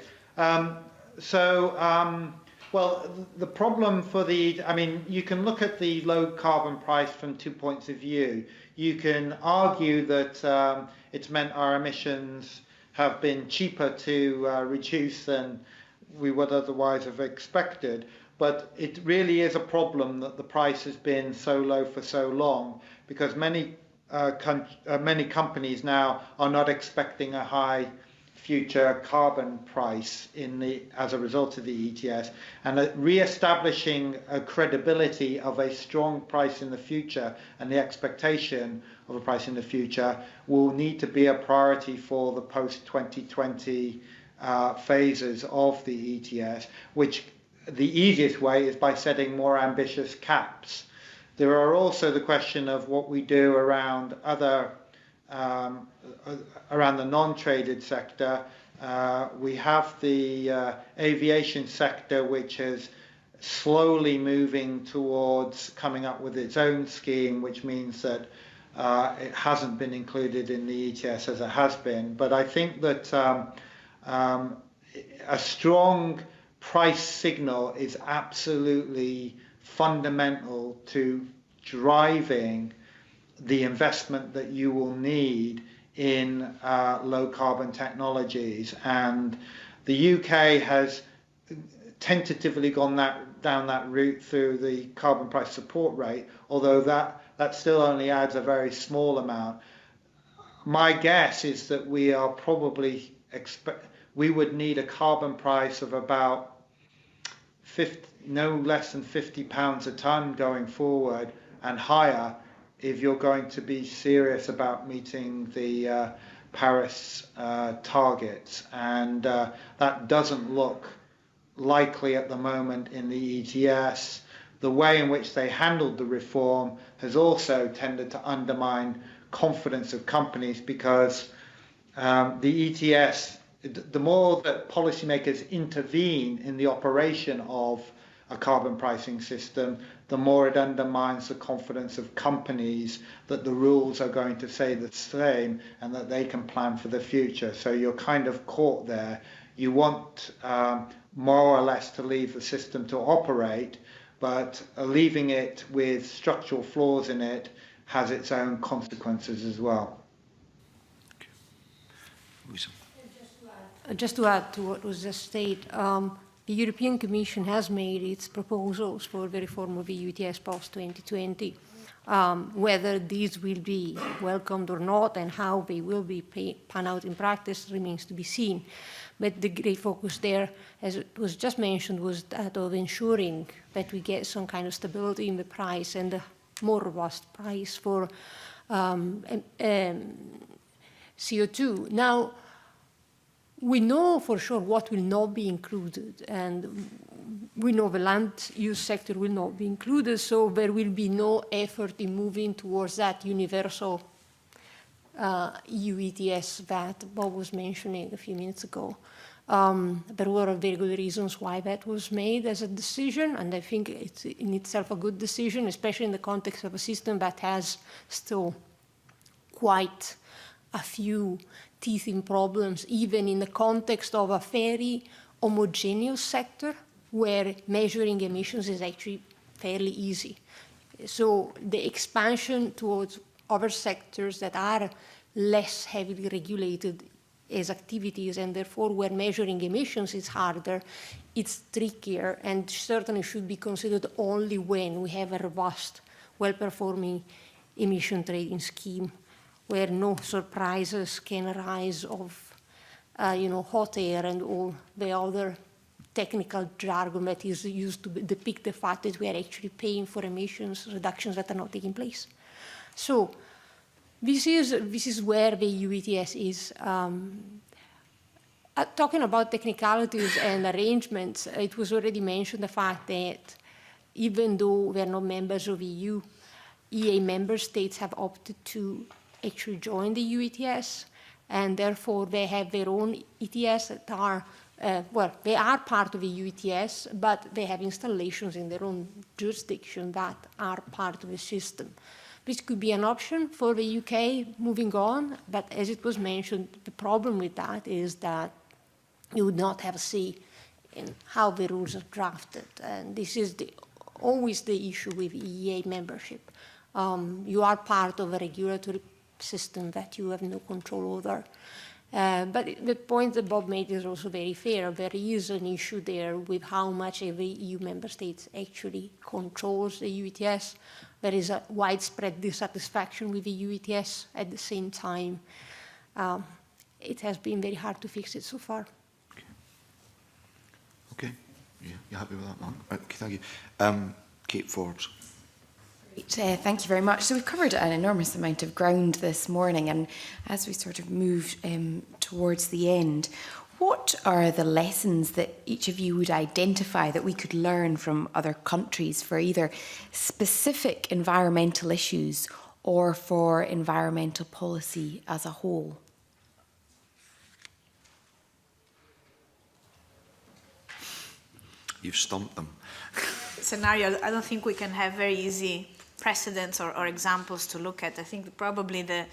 Well, the problem for you can look at the low carbon price from 2 points of view. You can argue that it's meant our emissions have been cheaper to reduce than we would otherwise have expected. But it really is a problem that the price has been so low for so long, because many companies now are not expecting a high future carbon price as a result of the ETS, and re-establishing a credibility of a strong price in the future and the expectation of a price in the future will need to be a priority for the post-2020 phases of the ETS, which the easiest way is by setting more ambitious caps. There are also the question of what we do around other around the non-traded sector. We have the aviation sector, which is slowly moving towards coming up with its own scheme, which means that it hasn't been included in the ETS as it has been. But I think that a strong price signal is absolutely fundamental to driving the investment that you will need in low carbon technologies. And the UK has tentatively gone down that route through the carbon price support rate, although that still only adds a very small amount. My guess is that we are probably we would need a carbon price of about no less than £50 a tonne going forward and higher if you're going to be serious about meeting the Paris targets. And that doesn't look likely at the moment in the ETS. The way in which they handled the reform has also tended to undermine confidence of companies, because the ETS, the more that policymakers intervene in the operation of a carbon pricing system, the more it undermines the confidence of companies that the rules are going to stay the same and that they can plan for the future. So you're kind of caught there. You want more or less to leave the system to operate, but leaving it with structural flaws in it has its own consequences as well. Just to add to what was just stated, the European Commission has made its proposals for the reform of EU ETS post-2020. Whether these will be welcomed or not and how they will be pan out in practice remains to be seen. But the great focus there, as it was just mentioned, was that of ensuring that we get some kind of stability in the price and a more robust price for CO2. Now, we know for sure what will not be included, and we know the land use sector will not be included, so there will be no effort in moving towards that universal EU ETS that Bob was mentioning a few minutes ago. There were very good reasons why that was made as a decision, and I think it's in itself a good decision, especially in the context of a system that has still quite a few teething problems, even in the context of a very homogeneous sector where measuring emissions is actually fairly easy. So the expansion towards other sectors that are less heavily regulated as activities, and therefore where measuring emissions is harder, it's trickier and certainly should be considered only when we have a robust, well-performing emission trading scheme where no surprises can arise of hot air and all the other technical jargon that is used to depict the fact that we are actually paying for emissions reductions that are not taking place. So this is where the EU ETS is. Talking about technicalities and arrangements, it was already mentioned the fact that even though we are not members of EU, EA member states have opted to actually join the EU ETS, and therefore they have their own ETS that are, they are part of the EU ETS, but they have installations in their own jurisdiction that are part of the system. This could be an option for the UK moving on, but as it was mentioned, the problem with that is that you would not have a say in how the rules are drafted, and this is always the issue with EEA membership. You are part of a regulatory system that you have no control over. But the point that Bob made is also very fair. There is an issue there with how much every EU member state actually controls the EU ETS. There is a widespread dissatisfaction with the EU ETS at the same time. It has been very hard to fix it so far. Okay. Yeah, you happy with that, Mark? Okay, thank you. Kate Forbes. Thank you very much. So we've covered an enormous amount of ground this morning, and as we sort of move towards the end, What are the lessons that each of you would identify that we could learn from other countries for either specific environmental issues or for environmental policy as a whole? You've stumped them. Scenario, I don't think we can have very easy precedents or examples to look at. I think probably the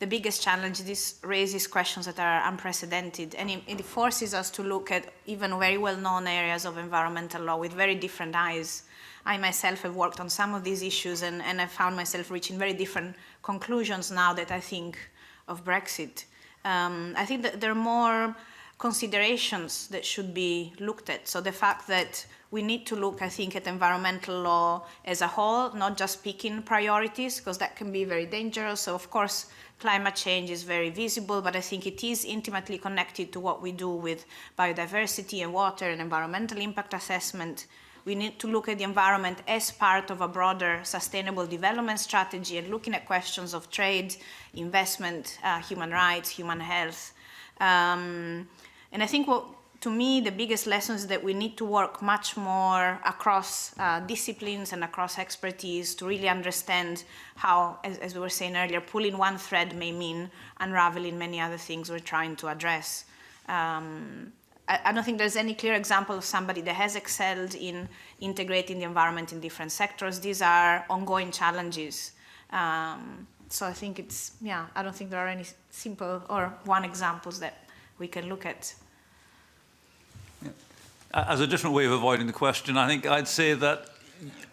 biggest challenge, this raises questions that are unprecedented, and it forces us to look at even very well-known areas of environmental law with very different eyes. I myself have worked on some of these issues, and I found myself reaching very different conclusions now that I think of Brexit. I think that there are more considerations that should be looked at. So the fact that we need to look, I think, at environmental law as a whole, not just picking priorities, because that can be very dangerous. So of course, climate change is very visible, but I think it is intimately connected to what we do with biodiversity and water and environmental impact assessment. We need to look at the environment as part of a broader sustainable development strategy and looking at questions of trade, investment, human rights, human health. And I think to me, the biggest lesson is that we need to work much more across disciplines and across expertise to really understand how, as we were saying earlier, pulling one thread may mean unraveling many other things we're trying to address. I don't think there's any clear example of somebody that has excelled in integrating the environment in different sectors. These are ongoing challenges. So I think I don't think there are any simple or one examples that we can look at. As a different way of avoiding the question, I think I'd say that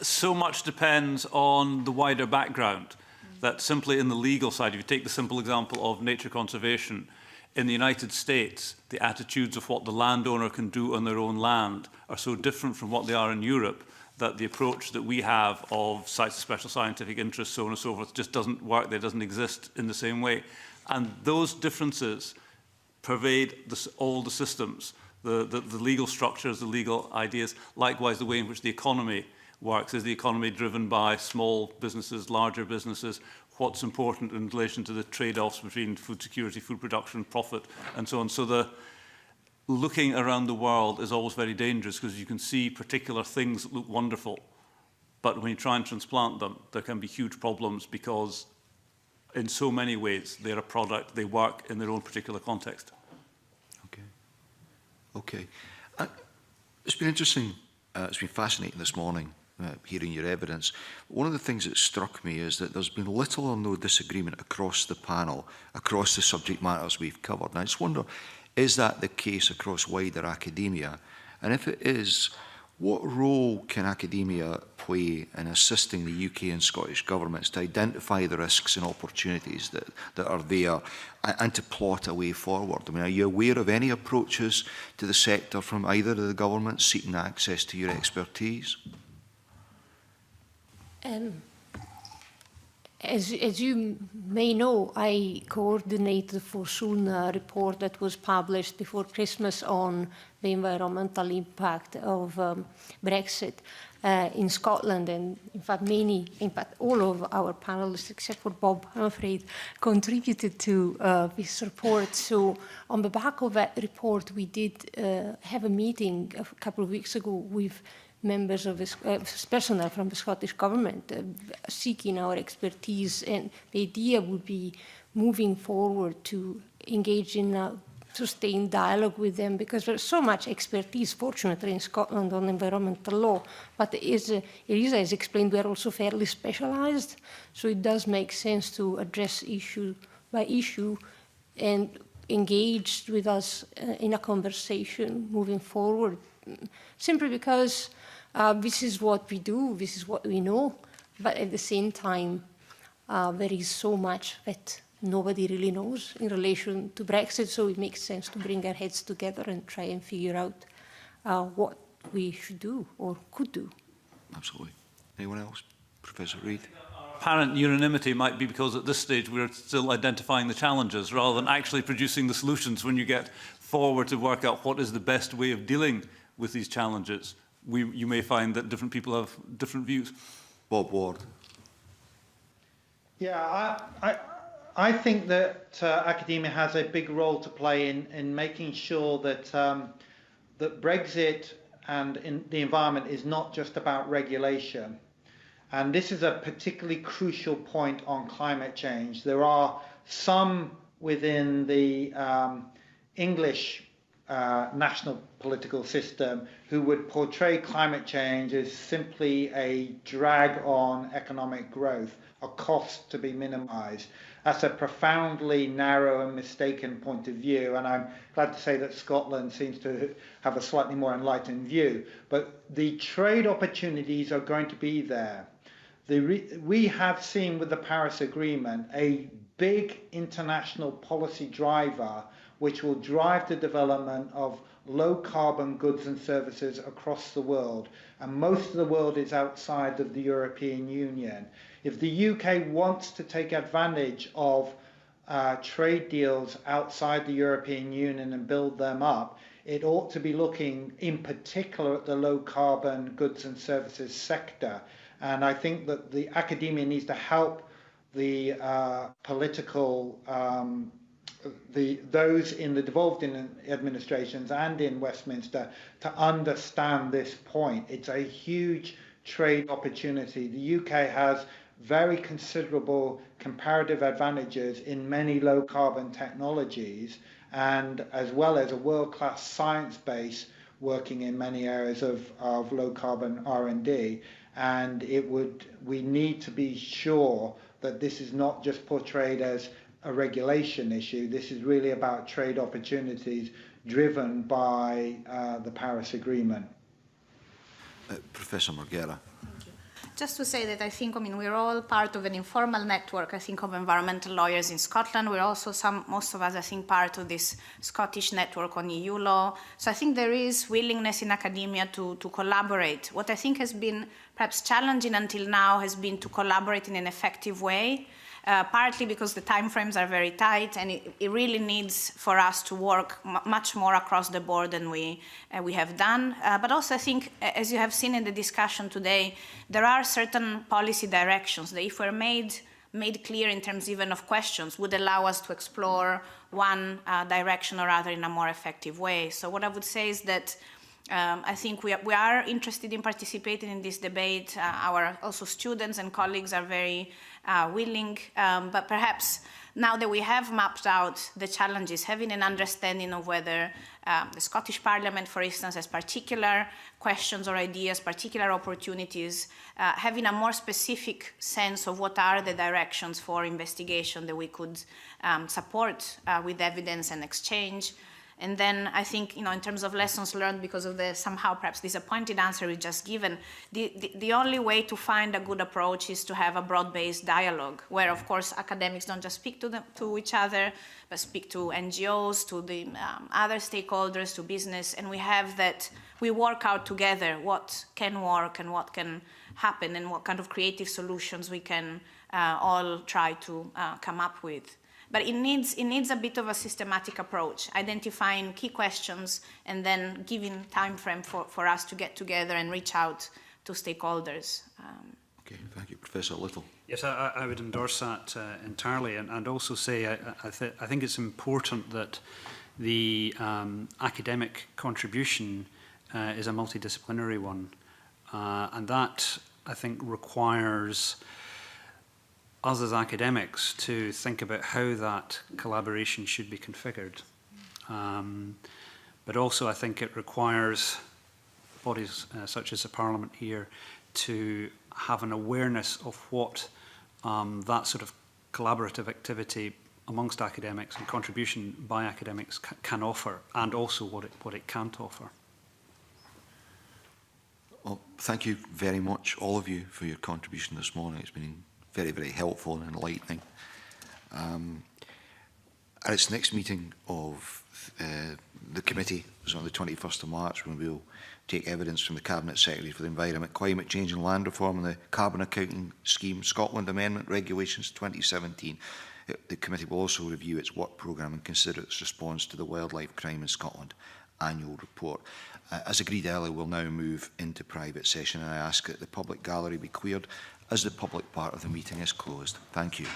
so much depends on the wider background, that simply in the legal side, if you take the simple example of nature conservation, in the United States, the attitudes of what the landowner can do on their own land are so different from what they are in Europe that the approach that we have of sites of special scientific interest, so on and so forth, just doesn't work. There doesn't exist in the same way. And those differences pervade all the systems, the legal structures, the legal ideas. Likewise, the way in which the economy works. Is the economy driven by small businesses, larger businesses? What's important in relation to the trade-offs between food security, food production, profit, and so on. So the looking around the world is always very dangerous because you can see particular things that look wonderful, but when you try and transplant them, there can be huge problems because in so many ways they're a product, they work in their own particular context. Okay. It's been interesting, it's been fascinating this morning hearing your evidence. One of the things that struck me is that there's been little or no disagreement across the panel, across the subject matters we've covered. And I just wonder, is that the case across wider academia? And if it is, what role can academia play in assisting the UK and Scottish governments to identify the risks and opportunities that are there and to plot a way forward? I mean, are you aware of any approaches to the sector from either of the governments seeking access to your expertise? As you may know, I coordinated the Forsoon report that was published before Christmas on the environmental impact of Brexit in Scotland, and in fact all of our panelists, except for Bob, I'm afraid, contributed to this report. So on the back of that report, we did have a meeting a couple of weeks ago with members of personnel from the Scottish Government seeking our expertise, and the idea would be moving forward to engage in a sustained dialogue with them, because there's so much expertise, fortunately, in Scotland on environmental law, but Elisa has explained, we're also fairly specialised, so it does make sense to address issue by issue and engage with us in a conversation moving forward, simply because this is what we do, this is what we know, but at the same time, there is so much that nobody really knows in relation to Brexit, so it makes sense to bring our heads together and try and figure out what we should do or could do. Absolutely. Anyone else? Professor Reid? Apparent unanimity might be because at this stage we're still identifying the challenges rather than actually producing the solutions. When you get forward to work out what is the best way of dealing with these challenges, you may find that different people have different views. Bob Ward. Yeah, I think that academia has a big role to play in making sure that that Brexit and the environment is not just about regulation. And this is a particularly crucial point on climate change. There are some within the English national political system who would portray climate change as simply a drag on economic growth, a cost to be minimized. That's a profoundly narrow and mistaken point of view, and I'm glad to say that Scotland seems to have a slightly more enlightened view. But the trade opportunities are going to be there. We have seen with the Paris Agreement a big international policy driver which will drive the development of low carbon goods and services across the world. And most of the world is outside of the European Union. If the UK wants to take advantage of trade deals outside the European Union and build them up, it ought to be looking in particular at the low carbon goods and services sector. And I think that the academia needs to help the political, those in the devolved administrations and in Westminster to understand this point. It's a huge trade opportunity. The UK has very considerable comparative advantages in many low carbon technologies, and as well as a world-class science base working in many areas of low carbon R&D. And we need to be sure that this is not just portrayed as a regulation issue. This is really about trade opportunities driven by the Paris Agreement. Professor Morgera. Just to say that I think, we're all part of an informal network, I think, of environmental lawyers in Scotland. We're also most of us, I think, part of this Scottish network on EU law. So I think there is willingness in academia to collaborate. What I think has been perhaps challenging until now has been to collaborate in an effective way. Partly because the timeframes are very tight, and it really needs for us to work much more across the board than we have done. But also I think, as you have seen in the discussion today, there are certain policy directions that, if we're made clear in terms even of questions, would allow us to explore one direction or other in a more effective way. So what I would say is that I think we are interested in participating in this debate. Our also students and colleagues are very willing, but perhaps now that we have mapped out the challenges, having an understanding of whether the Scottish Parliament, for instance, has particular questions or ideas, particular opportunities, having a more specific sense of what are the directions for investigation that we could support with evidence and exchange. And then I think, in terms of lessons learned, because of the somehow perhaps disappointed answer we just given, the only way to find a good approach is to have a broad-based dialogue, where, of course, academics don't just speak to each other, but speak to NGOs, to the other stakeholders, to business, and we work out together what can work and what can happen and what kind of creative solutions we can all try to come up with. But it needs a bit of a systematic approach, identifying key questions and then giving time frame for us to get together and reach out to stakeholders. Okay, thank you. Professor Little. Yes, I would endorse that entirely, and also say I think it's important that the academic contribution is a multidisciplinary one, and that, I think, requires us as academics to think about how that collaboration should be configured. But also I think it requires bodies such as the Parliament here to have an awareness of what that sort of collaborative activity amongst academics and contribution by academics can offer, and also what it can't offer. Well, thank you very much, all of you, for your contribution this morning. It's been very, very helpful and enlightening. At its next meeting of the committee is on the 21st of March, when we'll take evidence from the Cabinet Secretary for the Environment, Climate Change and Land Reform and the Carbon Accounting Scheme Scotland Amendment Regulations 2017. The committee will also review its work programme and consider its response to the Wildlife Crime in Scotland annual report. As agreed earlier, we'll now move into private session, and I ask that the public gallery be cleared as the public part of the meeting is closed. Thank you.